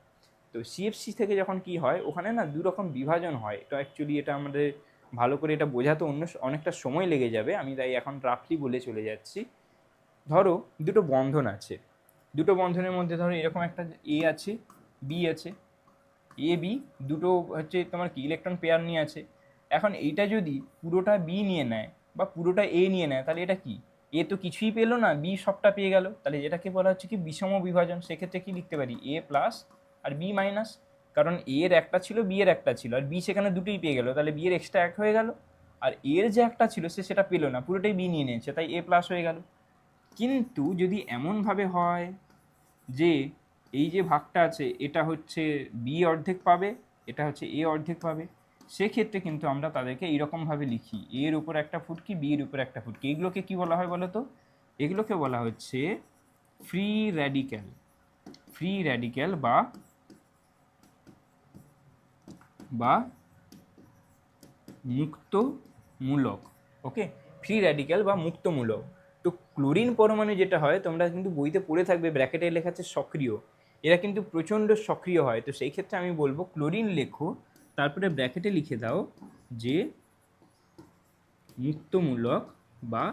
তো CFC থেকে যখন কি হয়, ওখানে না দু রকম বিভাজন হয়। এটা অ্যাকচুয়ালি এটা আমাদের ভালো করে এটা বোঝাতে অনেকটা সময় লেগে যাবে, আমি তাই এখন রাফলি বলে চলে যাচ্ছি। ধরো দুটো বন্ধন আছে, দুটো বন্ধনের মধ্যে ধরো এরকম একটা এ আছে, বি আছে, এ বি দুটো হচ্ছে তোমার কি ইলেকট্রন পেয়ার নিয়ে আছে। এখন এইটা যদি পুরোটা বি নিয়ে নেয় বা পুরোটা এ নিয়ে নেয়, তাহলে এটা কি, এ তো কিছুই পেলো না, বি সবটা পেয়ে গেল, তাহলে এটাকে বলা হচ্ছে কি বিষম বিভাজন। সেক্ষেত্রে কি লিখতে পারি, এ প্লাস আর বি মাইনাস, কারণ এ এর একটা ছিল, বি এর একটা ছিল, আর বি সেখানে দুটোই পেয়ে গেল, তাহলে বি এর এক্সট্রা এক হয়ে গেল, আর এর যে একটা ছিল সে সেটা পেলো না, পুরোটাই বি নিয়ে নিয়েছে, তাই এ প্লাস হয়ে গেল। কিন্তু যদি এমনভাবে হয় যে এই যে ভাগটা আছে এটা হচ্ছে বি অর্ধেক পাবে, এটা হচ্ছে এ অর্ধেক পাবে, সেক্ষেত্রে কিন্তু আমরা তাদেরকে এইরকমভাবে লিখি, এর উপর একটা ফুটকি, বি এর উপর একটা ফুটকি। এগুলোকে কি বলা হয় বলো তো? এগুলোকে বলা হচ্ছে ফ্রি র্যাডিক্যাল। ফ্রি র্যাডিক্যাল বা বা মুক্তমূলক। ওকে, ফ্রি র্যাডিক্যাল বা মুক্তমূলক। তো ক্লোরিন পরমাণু যেটা হয়, তোমরা কিন্তু বইতে পড়ে থাকবে, ব্র্যাকেটে লেখা আছে সক্রিয়, এরা কিন্তু প্রচণ্ড সক্রিয় হয়। তো সেই ক্ষেত্রে আমি বলবো ক্লোরিন লেখো, তারপরে ব্র্যাকেটে লিখে দাও যে মুক্তমূলক বা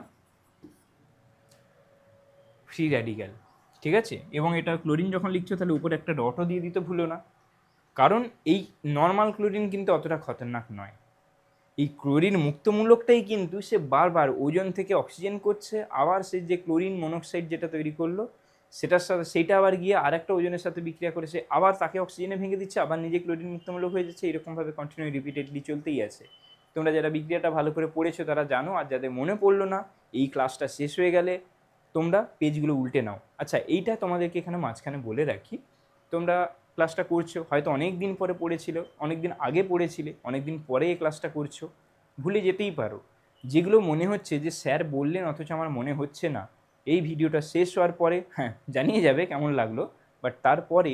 ফ্রি র্যাডিক্যাল, ঠিক আছে? এবং এটা ক্লোরিন যখন লিখছো তাহলে উপরে একটা ডটও দিয়ে দিতে ভুলো না, কারণ এই নর্মাল ক্লোরিন কিন্তু অতটা খতরনাক নয়। এই ক্লোরিন মুক্তমূলকটাই কিন্তু সে বারবার ওজন থেকে অক্সিজেন করছে, আবার সে যে ক্লোরিন মনোক্সাইড যেটা তৈরি করলো সেটার সাথে সেইটা আবার গিয়ে আর একটা ওজনের সাথে বিক্রিয়া করে সে আবার তাকে অক্সিজেনে ভেঙে দিচ্ছে, আবার নিজে ক্লোরিন মুক্তমূলক হয়ে যাচ্ছে, এরকমভাবে কন্টিনিউ রিপিটেডলি চলতেই আছে। তোমরা যারা বিক্রিয়াটা ভালো করে পড়েছো তারা জানো, আর যাদের মনে পড়লো না, এই ক্লাসটা শেষ হয়ে গেলে তোমরা পেজগুলো উল্টে নাও। আচ্ছা, এইটা তোমাদেরকে এখানে মাঝখানে বলে রাখি, তোমরা ক্লাসটা করছো, হয়তো অনেক দিন পরে পড়েছিল, অনেক দিন আগে পড়েছিলে, অনেক দিন পরে এই ক্লাসটা করছো, ভুলে যেতেই পারো। যেগুলো মনে হচ্ছে যে স্যার বললেন অথচ আমার মনে হচ্ছে না, এই ভিডিওটা শেষ হওয়ার পরে হ্যাঁ জানিয়ে যাবে কেমন লাগলো, বাট তারপরে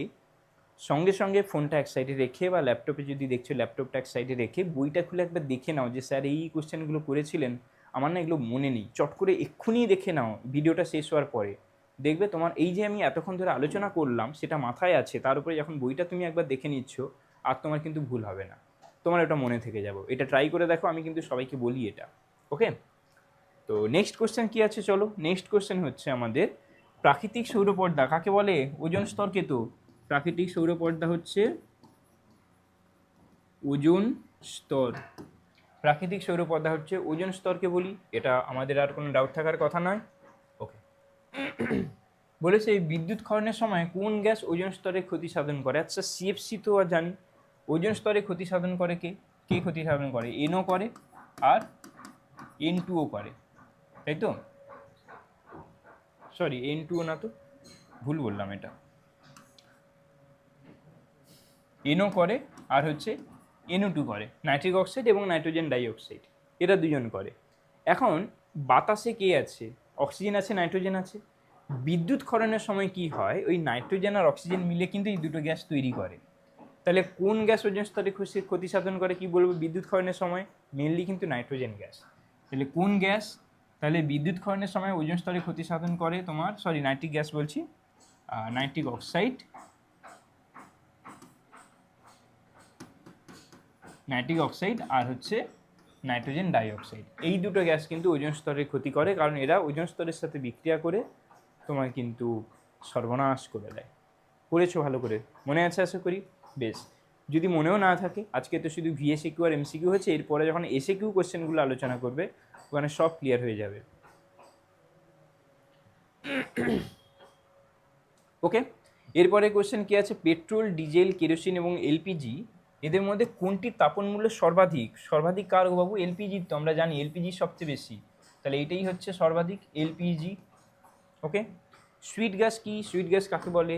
সঙ্গে সঙ্গে ফোনটা এক সাইডে রেখে বা ল্যাপটপে যদি দেখছো ল্যাপটপটা এক সাইডে রেখে বইটা খুলে একবার দেখে নাও যে স্যার এই কোশ্চেনগুলো করেছিলেন, আমার না এগুলো মনে নেই, চট করে এক্ষুনি দেখে নাও ভিডিওটা শেষ হওয়ার পরে। দেখবে তোমার এই যে আমি এতক্ষণ ধরে আলোচনা করলাম সেটা মাথায় আছে, তার উপরে যখন বইটা তুমি একবার দেখে নিচ্ছ আর তোমার কিন্তু ভুল হবে না, তোমার এটা মনে থেকে যাবো। এটা ট্রাই করে দেখো, আমি কিন্তু সবাইকে বলি এটা। ওকে, তো নেক্সট কোশ্চেন কি আছে, চলো নেক্সট কোশ্চেন হচ্ছে আমাদের প্রাকৃতিক সৌরপর্দা কাকে বলে? ওজোন স্তরকে তো প্রাকৃতিক সৌরপর্দা হচ্ছে ওজোন স্তর। প্রাকৃতিক সৌরপর্দা হচ্ছে ওজোন স্তরকে বলি, এটা আমাদের আর কোনো ডাউট থাকার কথা নয়। ওকে, বলেছে এই বিদ্যুৎ ক্ষরণের সময় কোন গ্যাস ওজোন স্তরে ক্ষতি সাধন করে? আচ্ছা, সিএফসি তো আর জানি। ওজোন স্তরে ক্ষতি সাধন করে কে? কে ক্ষতি সাধন করে? এনও করে আর N2ও করে, তাই তো? সরি, N2ও না, তো ভুল বললাম, এটা এনও করে আর হচ্ছে NO2 করে, নাইট্রিক অক্সাইড এবং নাইট্রোজেন ডাইঅক্সাইড, এরা দুজন করে। এখন বাতাসে কে আছে? অক্সিজেন আছে, নাইট্রোজেন আছে। বিদ্যুৎ ক্ষরণের সময় কি হয়, ওই নাইট্রোজেন আর অক্সিজেন মিলে কিন্তু এই দুটো গ্যাস তৈরি করে। তাহলে কোন গ্যাস ওজোন স্তরে ক্ষতি সাধন করে কি বলবো বিদ্যুৎ ক্ষরণের সময়? মেনলি কিন্তু নাইট্রোজেন গ্যাস। তাহলে কোন গ্যাস তাহলে বিদ্যুৎ ক্ষরণের সময় ওজোন স্তরে ক্ষতি সাধন করে? তোমার সরি, নাইট্রিক গ্যাস বলছি, নাইট্রিক অক্সাইড, নাইট্রিক অক্সাইড আর হচ্ছে নাইট্রোজেন ডাইঅক্সাইড। এই দুটো গ্যাস কিন্তু ওজোন স্তরের ক্ষতি করে, কারণ এরা ওজোন স্তরের সাথে বিক্রিয়া করে তোমার কিন্তু সর্বনাশ করে দেয়। পড়েছো ভালো করে? মনে আছে আশা করি? বেশ। যদি মনেও না থাকে, আজকে তো শুধু ভিএসএকিউ আর এমসিকিউ হচ্ছে, এরপরে যখন এসএকিউ কোশ্চেনগুলো আলোচনা করবে ওখানে সব ক্লিয়ার হয়ে যাবে। ওকে, এরপরে কোশ্চেন কি আছে? পেট্রোল, ডিজেল, কেরোসিন এবং এলপিজি এদের মধ্যে কোনটির তাপন মূল্য সর্বাধিক? সর্বাধিক কার গো বাবু? এলপিজি, তো আমরা জানি এলপিজি সবচেয়ে বেশি, তাহলে এটাই হচ্ছে সর্বাধিক, এলপিজি। ওকে, সুইট গ্যাস কি? সুইট গ্যাস কাকে বলে?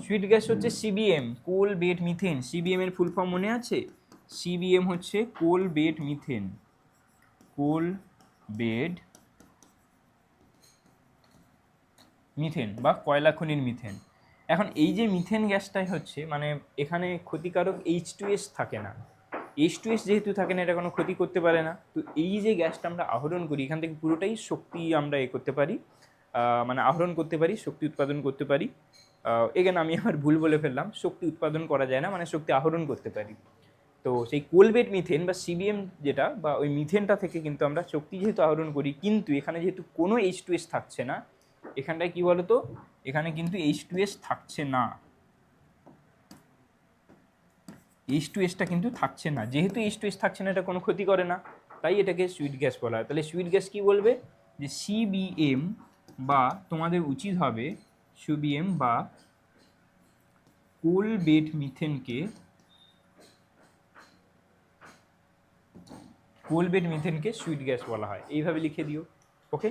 সুইট গ্যাস হচ্ছে সিবিএম, কোল বেড মিথেন। সিবিএম এর ফুল ফর্ম মনে আছে? সিবিএম হচ্ছে কোল বেড মিথেন, কোল বেড মিথেন বা কয়লা খনির মিথেন। এখন এই যে মিথেন গ্যাসটাই হচ্ছে মানে এখানে ক্ষতিকারক H2S থাকে না। H2S যেহেতু থাকে না, এটা কোনো ক্ষতি করতে পারে না। তো এই যে গ্যাসটা আমরা আহরণ করি, এখান থেকে পুরোটাই শক্তি আমরা করতে পারি, মানে আহরণ করতে পারি, শক্তি উৎপাদন করতে পারি। এখানে আমি আবার ভুল বলে ফেললাম, শক্তি উৎপাদন করা যায় না, মানে শক্তি আহরণ করতে পারি। তো সেই কোলবেট মিথেন বা সিবিএম যেটা বা ওই মিথেনটা থেকে কিন্তু আমরা শক্তি যেহেতু আহরণ করি, কিন্তু এখানে যেহেতু কোনো H2S থাকছে না, এখানটায় কি বলতো, এখানে কিন্তু H2S থাকছে না, H2Sটা কিন্তু থাকছে না। যেহেতু H2S থাকছে না, এটা কোনো ক্ষতি করে না, তাই এটাকে সুইট গ্যাস বলা হয়। তাহলে সুইট গ্যাস কি বলবে? যে সিবিএম বা তোমাদের উচিত হবে সিবিএম বা কোলবেট মিথেনকে, কোলবেট মিথেনকে সুইট গ্যাস বলা হয়, এইভাবে লিখে দিও। ওকে,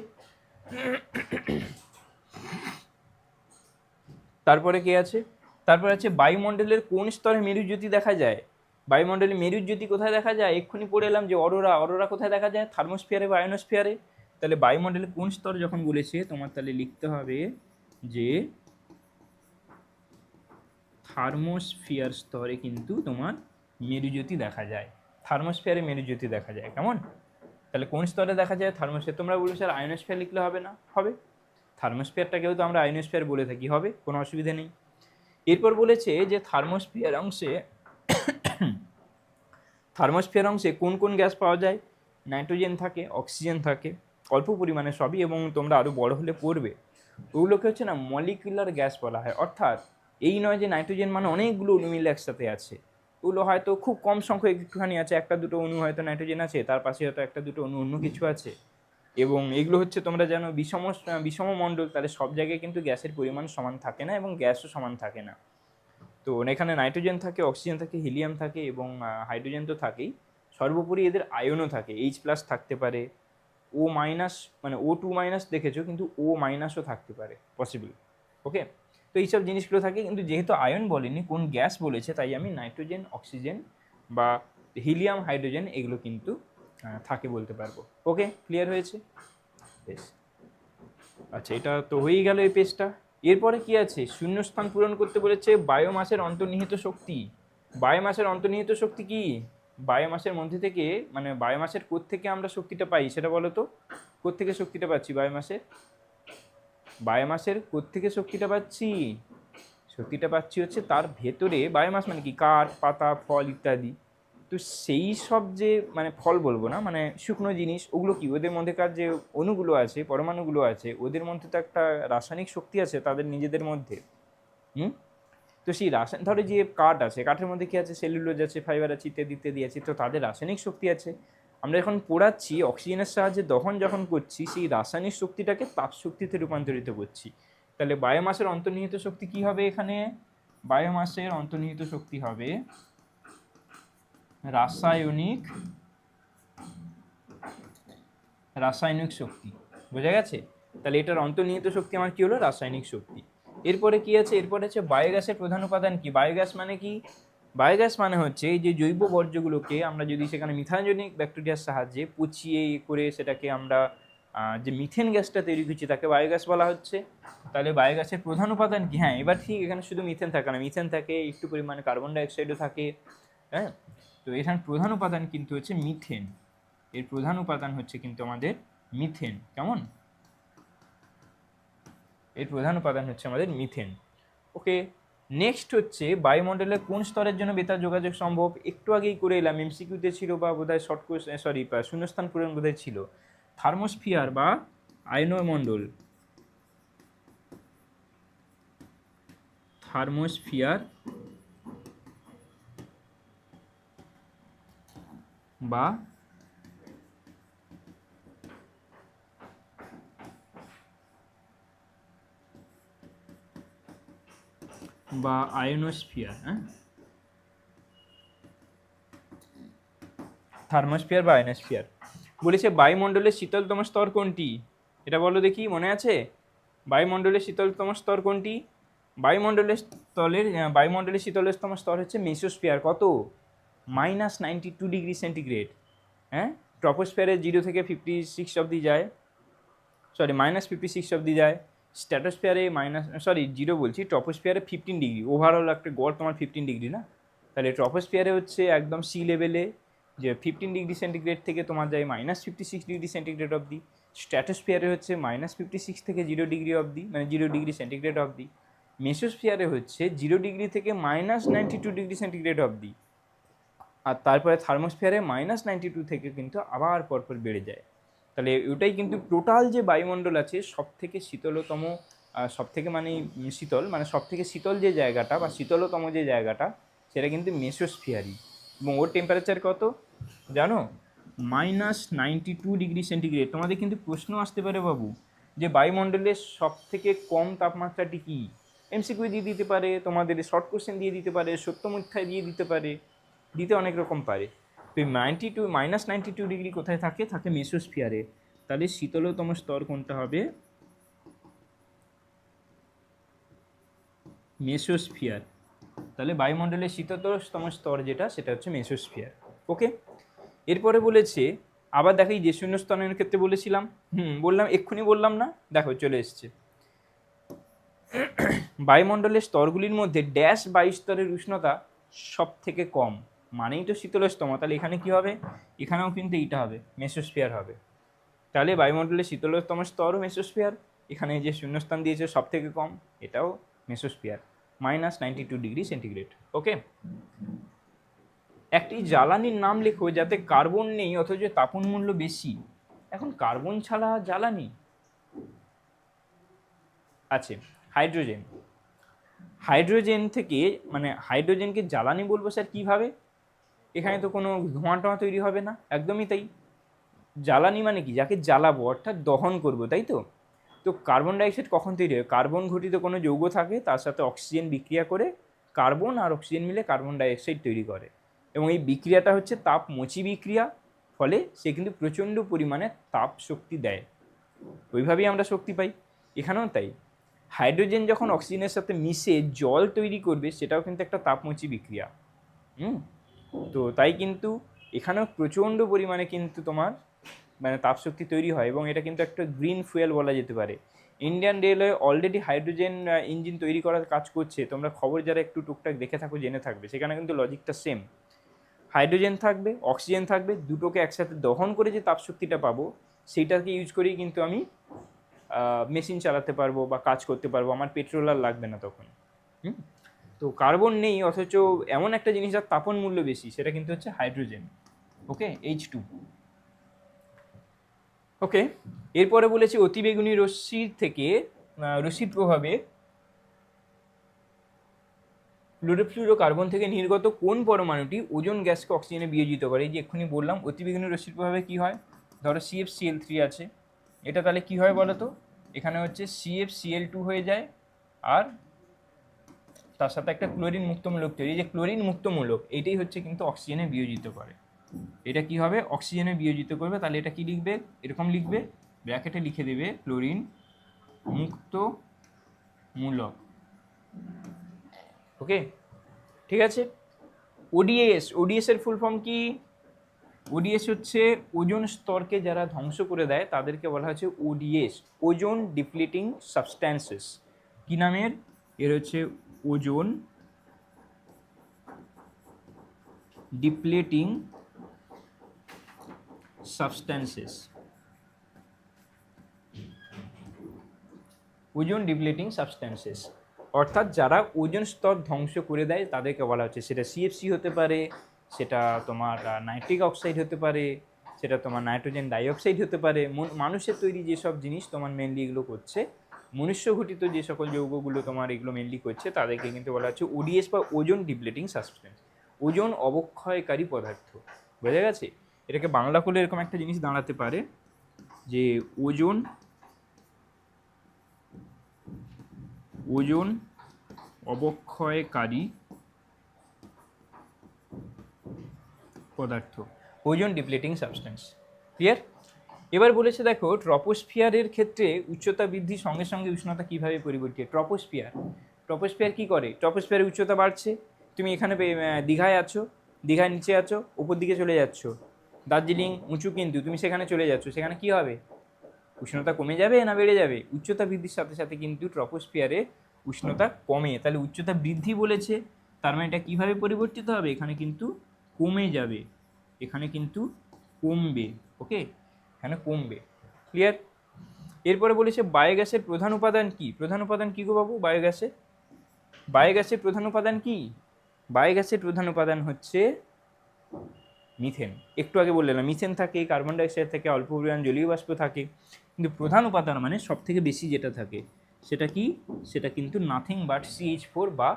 তারপরে কে আছে? তারপরে আছে বায়ুমণ্ডলের কোন স্তরে মেরুজ্যোতি দেখা যায়? বায়ুমণ্ডলে মেরুজ্যোতি কোথায় দেখা যায়? এক্ষুনি পড়ে এলাম যে অরোরা। অরোরা কোথায় দেখা যায়? থার্মোস্ফিয়ারে বা আয়নোস্ফিয়ারে। তাহলে বায়ুমণ্ডলে কোন স্তর যখন বলেছে তোমার, তাহলে লিখতে হবে যে থার্মোস্ফিয়ার স্তরে কিন্তু তোমার মেরুজ্যোতি দেখা যায়, থার্মোস্ফিয়ারে মেরুজ্যোতি দেখা যায়। কেমন? তাহলে কোন স্তরে দেখা যায়? থার্মোস্ফিয়ার। তোমরা বলছো স্যার আয়নোস্ফিয়ার লিখলে হবে না? হবে, থার্মোস্ফিয়ারটাকেও তো আমরা আয়নোস্ফিয়ার বলে থাকি, হবে, কোনো অসুবিধা নেই। এরপর বলেছে যে থার্মোস্ফিয়ার অংশে, থার্মোস্ফিয়ার অংশে কোন কোন গ্যাস পাওয়া যায়? নাইট্রোজেন থাকে, অক্সিজেন থাকে, অল্প পরিমাণে সবই, এবং তোমরা আরও বড় হলে পড়বে ওগুলোকে হচ্ছে না মলিকুলার গ্যাস বলা হয়। অর্থাৎ এই নয় যে নাইট্রোজেন মানে অনেকগুলো অণু মিলে একসাথে আছে, ওগুলো হয়তো খুব কম সংখ্যক একটুখানি আছে, একটা দুটো অণু হয়তো নাইট্রোজেন আছে, তার পাশে হয়তো একটা দুটো অণু অন্য কিছু আছে, এবং এগুলো হচ্ছে তোমরা জানো বিষম মণ্ডল। তাহলে সব জায়গায় কিন্তু গ্যাসের পরিমাণ সমান থাকে না এবং গ্যাসও সমান থাকে না। তো এখানে নাইট্রোজেন থাকে, অক্সিজেন থাকে, হিলিয়াম থাকে এবং হাইড্রোজেন তো থাকেই, সর্বোপরি এদের আয়নও থাকে, H+ থাকতে পারে, O-, মানে O2- দেখেছো, কিন্তু O- থাকতে পারে, পসিবল। ওকে, তো এইসব জিনিসগুলো থাকে, কিন্তু যেহেতু আয়ন বলেনি, কোন গ্যাস বলেছে, তাই আমি নাইট্রোজেন, অক্সিজেন বা হিলিয়াম, হাইড্রোজেন এগুলো কিন্তু থাকে বলতে পারবো। ওকে, ক্লিয়ার হয়েছে? বেশ, আচ্ছা, এটা তো হয়েই গেল এই পেজটা। এরপরে কি আছে? শূন্যস্থান পূরণ করতে বলেছে বায়োমাসের অন্তর্নিহিত শক্তি। বায়োমাসের অন্তর্নিহিত শক্তি কি? বায়োমাসের মধ্যে থেকে, মানে বায়োমাসের কোত্থেকে আমরা শক্তিটা পাই সেটা বলো তো। কোত্থেকে শক্তিটা পাচ্ছি বায়োমাসের? বায়োমাসের কোত্থেকে শক্তিটা পাচ্ছি? শক্তিটা পাচ্ছি হচ্ছে তার ভেতরে। বায়োমাস মানে কি? কাঠ, পাতা, ফল ইত্যাদি। তো সেই সব যে মানে ফল বলবো না, মানে শুকনো জিনিস, ওগুলো কি, ওদের মধ্যেকার যে অণুগুলো আছে, পরমাণুগুলো আছে, ওদের মধ্যে তো একটা রাসায়নিক শক্তি আছে তাদের নিজেদের মধ্যে। তো সেই রাসায়নিক, ধরো যে কাঠ আছে, কাঠের মধ্যে কি আছে, সেলুলোজ আছে, ফাইবার আছে, ইত্যাদি ইত্যাদি আছে, তো তাদের রাসায়নিক শক্তি আছে। আমরা এখন পোড়াচ্ছি অক্সিজেনের সাহায্যে দহন যখন করছি, সেই রাসায়নিক শক্তিটাকে তাপ শক্তিতে রূপান্তরিত করছি। তাহলে বায়োমাসের অন্তর্নিহিত শক্তি কি হবে এখানে? বায়োমাসের অন্তর্নিহিত শক্তি হবে রাসায়নিক শক্তি। বোঝা গেছে? তাহলে এটার অন্তর্নিহিত শক্তি আমার কি হলো? রাসায়নিক শক্তি। এরপরে কি আছে? এরপরে আছে বায়োগ্যাসের প্রধান উপাদান কি? বায়োগ্যাস মানে কি? বায়োগ্যাস মানে হচ্ছে এই যে জৈব বর্জ্যগুলোকে আমরা যদি সেখানে মিথানজনিক ব্যাকটেরিয়ার সাহায্যে পচিয়ে করে সেটাকে আমরা যে মিথেন গ্যাসটা তৈরি করছি তাকে বায়োগ্যাস বলা হচ্ছে। তাহলে বায়োগ্যাসের প্রধান উপাদান কি? হ্যাঁ, এবার ঠিক, এখানে শুধু মিথেন থাকে না, মিথেন থাকে, একটু পরিমাণে কার্বন ডাইঅক্সাইডও থাকে। হ্যাঁ, তো এখানে প্রধান উপাদান কিন্তু হচ্ছে মিথেন। এর প্রধান উপাদান হচ্ছে কিন্তু আমাদের মিথেন। কেমন? এর প্রধান উপাদান হচ্ছে আমাদের মিথেন। ওকে, নেক্সট হচ্ছে বায়ুমণ্ডলের কোন স্তরের জন্য বেতার যোগাযোগ সম্ভব? একটু আগেই করে এলাম, এমসিকিউতে ছিল বা বোধহয় শর্ট কোশ্চেন, সরি শূন্যস্থান পূরণ বোধহয় ছিল। থার্মোস্ফিয়ার বা আয়নমণ্ডল, থার্মোস্ফিয়ার বা আয়নোস্ফিয়ার। হ্যাঁ, থার্মোস্ফিয়ার বা আয়নোস্ফিয়ার। বলেছে বায়ুমণ্ডলের শীতলতম স্তর কোনটি? এটা বলো দেখি, মনে আছে? বায়ুমণ্ডলের শীতলতম স্তর কোনটি? বায়ুমণ্ডলের শীতলতম স্তর হচ্ছে মেসোস্ফিয়ার। কত? -92°C। হ্যাঁ, ট্রপোস্ফিয়ারে 0 থেকে 56 অবধি যায়, সরি -56 অবধি যায়। স্ট্র্যাটোস্ফিয়ারে জিরো বলছি, ট্রপোস্ফিয়ারে 15°, ওভারঅল একটা গড় তোমার 15° না? তাহলে ট্রপোস্ফিয়ারে হচ্ছে একদম সি লেভেলে, যে 15°C থেকে তোমার যায় -56°C অবধি। স্ট্র্যাটোস্ফিয়ারে হচ্ছে -56 থেকে 0° অবধি, মানে 0°C অবধি। মেসোস্ফিয়ারে হচ্ছে 0° থেকে -92°C অবধি। আর তারপরে থার্মোস্ফিয়ারে -92 থেকে কিন্তু আবার পরপর বেড়ে যায়। তাহলে ওটাই কিন্তু টোটাল যে বায়ুমণ্ডল আছে সব থেকে শীতলতম, সব থেকে মানে শীতল, মানে সব থেকে শীতল যে জায়গাটা বা শীতলতম যে জায়গাটা, সেটা কিন্তু মেসোস্ফিয়ারই। এবং ওর টেম্পারেচার কত জানো? -92°C। তোমাদের কিন্তু প্রশ্ন আসতে পারে বাবু, যে বায়ুমণ্ডলের সব থেকে কম তাপমাত্রাটি কী? এমসিকিউ দিয়ে দিতে পারে, তোমাদের শর্ট কোশ্চেন দিয়ে দিতে পারে, সত্য মিথ্যায় দিয়ে দিতে পারে, দিতে অনেক রকম পারে। তো -92° কোথায় থাকে? থাকে মেসোস্ফিয়ারে। তাহলে শীতলতম স্তর কোনটা হবে? মেসোস্ফিয়ার। তাহলে বায়ুমণ্ডলের শীতলতম স্তর যেটা, সেটা হচ্ছে মেসোস্ফিয়ার। ওকে, এরপরে বলেছে আবার দেখো, এই যে শূন্যস্থানের ক্ষেত্রে বলেছিলাম, বললাম, এক্ষুনি বললাম না, দেখো চলে এসছে। বায়ুমণ্ডলের স্তরগুলির মধ্যে ড্যাশ বায়ু স্তরের উষ্ণতা সব থেকে কম, মানেই তো শীতলতম। তাহলে এখানে কি হবে? এখানেও কিন্তু এইটা হবে, মেসোস্ফিয়ার হবে। তাহলে বায়ুমণ্ডলের শীতলতম স্তরও মেসোস্ফিয়ার, এখানে যে শূন্যস্থান দিয়েছে সব থেকে কম, এটাও মেসোস্ফিয়ার, -92°C। ওকে, একটি জ্বালানির নাম লেখো যাতে কার্বন নেই অথচ তাপন মূল্য বেশি। এখন কার্বন ছাড়া জ্বালানি আছে, হাইড্রোজেন। হাইড্রোজেন থেকে, মানে হাইড্রোজেনকে জ্বালানি বলবো স্যার কীভাবে? এখানে তো কোনো ধোঁয়া টোঁয়া তৈরি হবে না, একদমই তাই। জ্বালানি মানে কি? যাকে জ্বালাবো, অর্থাৎ দহন করবো, তাই তো? তো কার্বন ডাইঅক্সাইড কখন তৈরি হয়? কার্বন ঘটিত কোনো যৌগ থাকে, তার সাথে অক্সিজেন বিক্রিয়া করে কার্বন আর অক্সিজেন মিলে কার্বন ডাইঅক্সাইড তৈরি করে, এবং এই বিক্রিয়াটা হচ্ছে তাপমোচী বিক্রিয়া। ফলে সে কিন্তু প্রচণ্ড পরিমাণে তাপ শক্তি দেয়, ওইভাবেই আমরা শক্তি পাই। এখানেও তাই, হাইড্রোজেন যখন অক্সিজেনের সাথে মিশে জল তৈরি করবে, সেটাও কিন্তু একটা তাপমোচী বিক্রিয়া। তো তাই কিন্তু এখানেও প্রচণ্ড পরিমাণে কিন্তু তোমার মানে তাপশক্তি তৈরি হয়, এবং এটা কিন্তু একটা গ্রিন ফুয়েল বলা যেতে পারে। Indian railway already hydrogen engine তৈরি করার কাজ করছে, তোমরা খবর যারা একটু টুকটাক দেখে থাকো জেনে থাকবে। সেখানে কিন্তু লজিকটা সেম, হাইড্রোজেন থাকবে, অক্সিজেন থাকবে, দুটোকে একসাথে দহন করে যে তাপশক্তিটা পাবো, সেইটাকে ইউজ করেই কিন্তু আমি মেশিন চালাতে পারবো বা কাজ করতে পারবো, আমার পেট্রোল আর লাগবে না তখন। তো কার্বন নেই অথচ এমন একটা জিনিস যার তাপন মূল্য বেশি, সেটা কিন্তু হচ্ছে হাইড্রোজেন। ওকে, H2। ওকে, এরপরে বলেছি অতিবেগুনি রশ্মির থেকে, রশ্মির প্রভাবে ক্লোরোফ্লুরোকার্বন থেকে নির্গত কোন পরমাণুটি ওজোন গ্যাসকে অক্সিজেনে বিয়োজিত করে? এই যে এক্ষুনি বললাম অতিবেগুনি রশ্মির প্রভাবে কী হয়, ধরো CFCl3 আছে, এটা তাহলে কি হয় বলো তো, এখানে হচ্ছে CFCl2 হয়ে যায়, আর তার সাথে একটা ক্লোরিন মুক্তমূলক তৈরি। এই যে ক্লোরিন মুক্তমূলক এইটাই হচ্ছে কিন্তু অক্সিজেনে বিয়োজিত করে। এটা কি হবে, অক্সিজেনে বিয়োজিত করবে, তাহলে এটা কি লিখবে, এরকম লিখবে, ব্র্যাকেটে লিখে দেবে ক্লোরিন মুক্তমূলক। ওকে, ঠিক আছে। ওডিএস এর ফুল ফর্ম কি? ওডিএস হচ্ছে ওজোন স্তরকে যারা ধ্বংস করে দেয় তাদেরকে বলা হচ্ছে ওডিএস, ওজোন ডিপ্লিটিং সাবস্ট্যান্সেস। কি নামের? এর হচ্ছে ozone depleting substances, ozone depleting substances, অর্থাৎ যারা ওজোন স্তর ধ্বংস করে দেয় তাদেরকে বলা হচ্ছে, সেটা সিএফসি হতে পারে, সেটা তোমার নাইট্রিক অক্সাইড হতে পারে, সেটা তোমার নাইট্রোজেন ডাইঅক্সাইড হতে পারে। মানুষের তৈরি যেসব জিনিস তোমার মেনলি এগুলো করছে, মনুষ্য ঘটিত যে সকল যৌগগুলো তোমার এগুলো মেনলি করছে, তাদেরকে কিন্তু বলা হচ্ছে ওডিএস বা ওজোন ডিপ্লিটিং সাবস্ট্যান্স, ওজোন অবক্ষয়কারী পদার্থ। বোঝা গেছে? এটাকে বাংলা করলে এরকম একটা জিনিস দাঁড়াতে পারে যে ওজোন অবক্ষয়কারী পদার্থ, ওজোন ডিপ্লিটিং সাবস্ট্যান্স। ক্লিয়ার? এবার বলেছে দেখো ট্রপোস্ফিয়ারের ক্ষেত্রে উচ্চতা বৃদ্ধির সঙ্গে সঙ্গে উষ্ণতা কিভাবে পরিবর্তিত। ট্রপোস্ফিয়ার কি করে? ট্রপোস্ফিয়ারের উচ্চতা বাড়ছে, তুমি এখানে দীঘায় আছো, দীঘায় নিচে আছো, উপর দিকে চলে যাচ্ছ, দার্জিলিং উঁচু কিন্তু তুমি সেখানে চলে যাচ্ছ, সেখানে কি হবে, উষ্ণতা কমে যাবে না বেড়ে যাবে? উচ্চতা বৃদ্ধির সাথে সাথে কিন্তু ট্রপোস্ফিয়ারে উষ্ণতা কমে, তাহলে উচ্চতা বৃদ্ধি বলেছে, তার মানে এটা কীভাবে পরিবর্তিত হবে, এখানে কিন্তু কমে যাবে, এখানে কিন্তু কমবে। ওকে, এখানে কমবে। ক্লিয়ার? এরপরে বলেছে বায়োগ্যাসের প্রধান উপাদান কি? প্রধান উপাদান কি গো বাবু বায়োগ্যাসের প্রধান উপাদান কি? বায়োগ্যাসের প্রধান উপাদান হচ্ছে মিথেন। একটু আগে বললাম মিথেন থাকে, কার্বন ডাইঅক্সাইড থাকে, অল্প পরিমাণ জলীয় বাষ্প থাকে, কিন্তু প্রধান উপাদান মানে সব থেকে বেশি যেটা থাকে সেটা কি? সেটা কিন্তু নাথিং বাট CH4 বা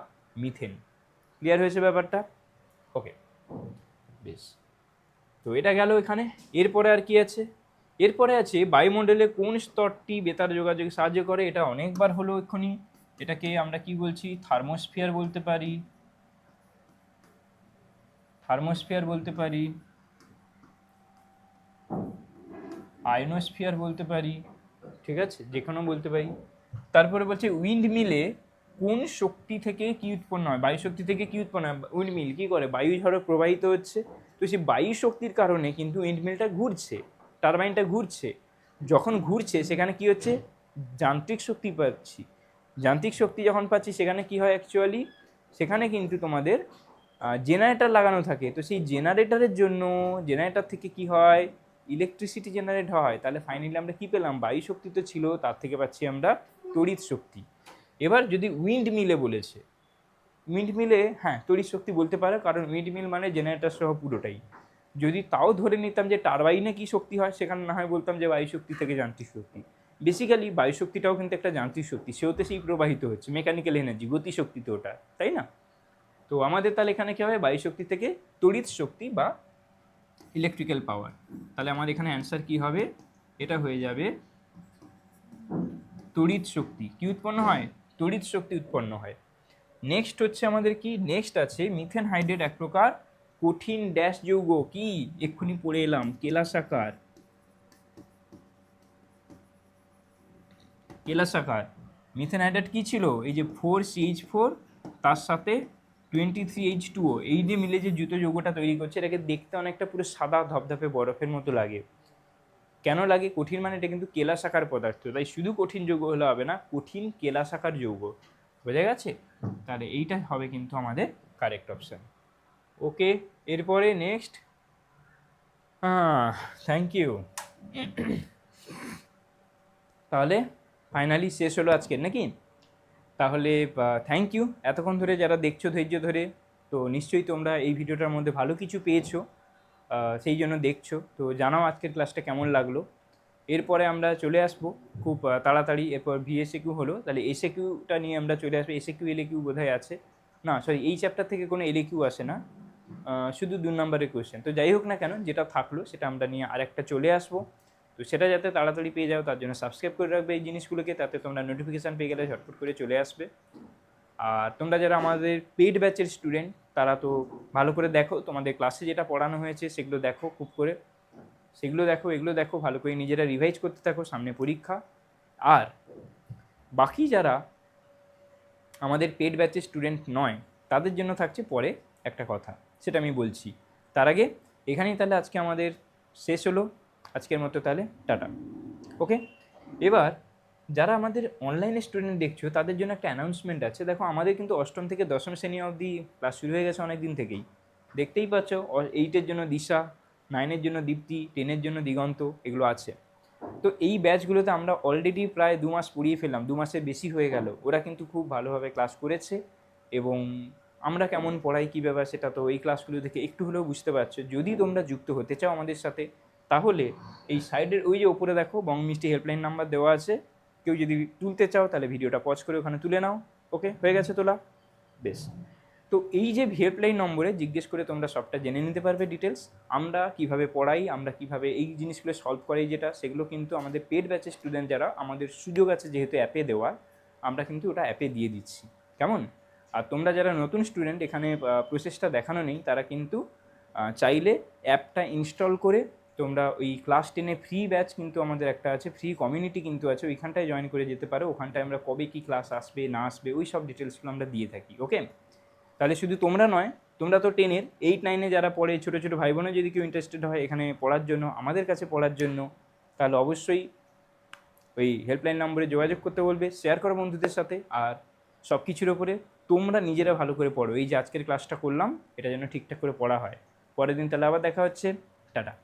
মিথেন। ক্লিয়ার হয়েছে ব্যাপারটা? ওকে, বেশ। তো এটা গেল এখানে। এরপরে আর কি আছে? এরপরে আছে বায়ুমণ্ডলে কোন স্তরটি বেতার যোগাযোগে সাহায্য করে? এটা অনেকবার হলো এক্ষুনি। এটাকে আমরা কি বলছি? থার্মোস্ফিয়ার বলতে পারি, আয়নোস্ফিয়ার বলতে পারি, ঠিক আছে, যে কোনো বলতে পারি। তারপরে বলছে উইন্ড মিলে কোন শক্তি থেকে কি উৎপন্ন হয়? বায়ু শক্তি থেকে কি উৎপন্ন হয়? উইন্ড মিল কী করে? বায়ু ঝড়ো প্রবাহিত হচ্ছে, তো সেই বায়ু শক্তির কারণে কিন্তু উইন্ড মিলটা ঘুরছে, টারবাইনটা ঘুরছে। যখন ঘুরছে সেখানে কি হচ্ছে? যান্ত্রিক শক্তি পাচ্ছি। যান্ত্রিক শক্তি যখন পাচ্ছি সেখানে কি হয় অ্যাকচুয়ালি? সেখানে কিন্তু তোমাদের জেনারেটর লাগানো থাকে, তো সেই জেনারেটর থেকে কি হয়? ইলেকট্রিসিটি জেনারেট হয়। তাহলে ফাইনালি আমরা কি পেলাম? বায়ু শক্তি তো ছিল, তার থেকে পাচ্ছি আমরা তড়িৎ শক্তি। এবার যদি উইন্ড মিলে বলেছে, উইন্ড মিলে হ্যাঁ তড়িৎ শক্তি বলতে পারো, কারণ উইন্ড মিল মানে জেনারেটর সহ পুরোটাই। যদি তাও ধরে নিতাম যে টারবাইনে কি শক্তি হয়, সেখানে না হয় বলতাম যে বায়ু শক্তি থেকে যান্ত্রিক শক্তি। বেসিক্যালি বায়ু শক্তিটাও কিন্তু একটা যান্ত্রিক শক্তি, সেওতে সেই প্রবাহিত হচ্ছে, মেকানিক্যাল এনার্জি, গতিশক্তি তো ওটা, তাই না? তো আমাদের তাহলে এখানে কী হবে? বায়ু শক্তি থেকে তড়িৎ শক্তি বা ইলেকট্রিক্যাল পাওয়ার। তাহলে আমাদের এখানে অ্যান্সার কি হবে? এটা হয়ে যাবে তড়িৎ শক্তি। কি উৎপন্ন হয়? তড়িৎ শক্তি উৎপন্ন হয়। নেক্সট হচ্ছে আমাদের কি? নেক্সট আছে মিথেন হাইড্রেট, এক প্রকার কঠিন ড্যাশ যৌগ। কি? এক্ষুনি পড়ে এলাম, কেলাসাকার। মিথেন হাইড্রেট কি ছিল? এই যে 4CH4 তার সাথে 23H2O, এই যে মিলে যে জুতো যৌগটা তৈরি করছে, এটাকে দেখতে অনেকটা পুরো সাদা ধপধপে বরফের মতো লাগে। কেন লাগে? কঠিন মানে এটা কিন্তু কেলাসাকার পদার্থ, তাই শুধু কঠিন যৌগ হলে হবে না, কঠিন কেলাসাকার যৌগ। বোঝা গেছে? তাহলে এইটা হবে কিন্তু আমাদের কারেক্ট অপশান। ওকে, এরপরে নেক্সট। Thank you. তাহলে ফাইনালি শেষ হলো আজকের, নাকি? তাহলে থ্যাংক ইউ এতক্ষণ ধরে যারা দেখছো ধৈর্য ধরে। তো নিশ্চয়ই তোমরা এই ভিডিওটার মধ্যে ভালো কিছু পেয়েছো, সেই জন্য দেখছো। তো জানাও আজকের ক্লাসটা কেমন লাগলো। এরপরে আমরা চলে আসবো খুব তাড়াতাড়ি, এরপর VSAQ হলো, তাহলে SAQটা নিয়ে আমরা চলে আসবো। SAQ LAQ বোধহয় আছে, না সরি, এই চ্যাপ্টার থেকে কোনো এলকিউ আসে না, শুধু 2 নম্বরের কোয়েশ্চেন। তো যাই হোক না কেন, যেটা থাকলো সেটা আমরা নিয়ে আরেকটা চলে আসবো। তো সেটা যাতে তাড়াতাড়ি পেয়ে যাও তার জন্য সাবস্ক্রাইব করে রাখবে এই জিনিসগুলোকে, তাতে তোমরা নোটিফিকেশান পেয়ে গেলে ঝটপট করে চলে আসবে। আর তোমরা যারা আমাদের পেড ব্যাচের স্টুডেন্ট তারা তো ভালো করে দেখো, তোমাদের ক্লাসে যেটা পড়ানো হয়েছে সেগুলো দেখো খুব করে, সেগুলো দেখো, এগুলো দেখো, ভালো করে নিজেরা রিভাইজ করতে থাকো, সামনে পরীক্ষা। আর বাকি যারা আমাদের পেড ব্যাচের স্টুডেন্ট নয় তাদের জন্য থাকছে পরে একটা কথা, সেটা আমি বলছি। তার আগে এখানেই তাহলে আজকে আমাদের শেষ হলো, আজকের মতো তাহলে টাটা। ওকে, এবার যারা আমাদের অনলাইনে স্টুডেন্ট দেখছো তাদের জন্য একটা অ্যানাউন্সমেন্ট আছে। দেখো আমাদের কিন্তু অষ্টম থেকে দশম শ্রেণী অবধি ক্লাস শুরু হয়ে গেছে অনেক দিন থেকেই, দেখতেই পাচ্ছ। 8-এর জন্য দিশা, 9-এর জন্য দীপ্তি, 10-এর জন্য দিগন্ত, এগুলো আছে। তো এই ব্যাচগুলোতে আমরা অলরেডি প্রায় 2 মাস পড়িয়ে ফেললাম, 2 মাসের বেশি হয়ে গেল। ওরা কিন্তু খুব ভালোভাবে ক্লাস করেছে, এবং আমরা কেমন পড়াই কী ব্যাপার সেটা তো এই ক্লাসগুলো থেকে একটু হলেও বুঝতে পারছো। যদি তোমরা যুক্ত হতে চাও আমাদের সাথে, তাহলে এই সাইডের ওই যে ওপরে দেখো বং মিষ্টি হেল্পলাইন নাম্বার দেওয়া আছে, কেউ যদি তুলতে চাও তাহলে ভিডিওটা পজ করে ওখানে তুলে নাও। ওকে, হয়ে গেছে তোলা? বেশ। তো এই যে হেল্পলাইন নম্বরে জিজ্ঞেস করে তোমরা সবটা জেনে নিতে পারবে ডিটেলস, আমরা কিভাবে পড়াই, আমরা কিভাবে এই জিনিসগুলো সলভ করাই, যেটা সেগুলো কিন্তু আমাদের পেড ব্যাচের স্টুডেন্ট যারা, আমাদের সুযোগ আছে যেহেতু অ্যাপে দেওয়ার, আমরা কিন্তু ওটা অ্যাপে দিয়ে দিচ্ছি। কেমন? আর তোমরা যারা নতুন স্টুডেন্ট, এখানে প্রসেসটা দেখানো নেই, তারা কিন্তু চাইলে অ্যাপটা ইনস্টল করে তোমরা ওই ক্লাস 10-এ ফ্রি ব্যাচ কিন্তু আমাদের একটা আছে, ফ্রি কমিউনিটি কিন্তু আছে, ওইখানটায় জয়েন করে যেতে পারো। ওখানটায় আমরা কবে কী ক্লাস আসবে না আসবে ওই সব ডিটেলসগুলো আমরা দিয়ে থাকি। ওকে, তাহলে শুধু তোমরা নয়, তোমরা তো 10-এর 8-9-এ যারা পড়ে, ছোটো ছোটো ভাই বোনও যদি কেউ ইন্টারেস্টেড হয় এখানে পড়ার জন্য, আমাদের কাছে পড়ার জন্য, তাহলে অবশ্যই ওই হেল্পলাইন নম্বরে যোগাযোগ করতে বলবে, শেয়ার করো বন্ধুদের সাথে। আর সব কিছুর ওপরে তোমরা নিজেরা ভালো করে পড়ো, এই যে আজকের ক্লাসটা করলাম এটা যেন ঠিকঠাক করে পড়া হয়। পরের দিন তাহলে আবার দেখা হচ্ছে, টাটা।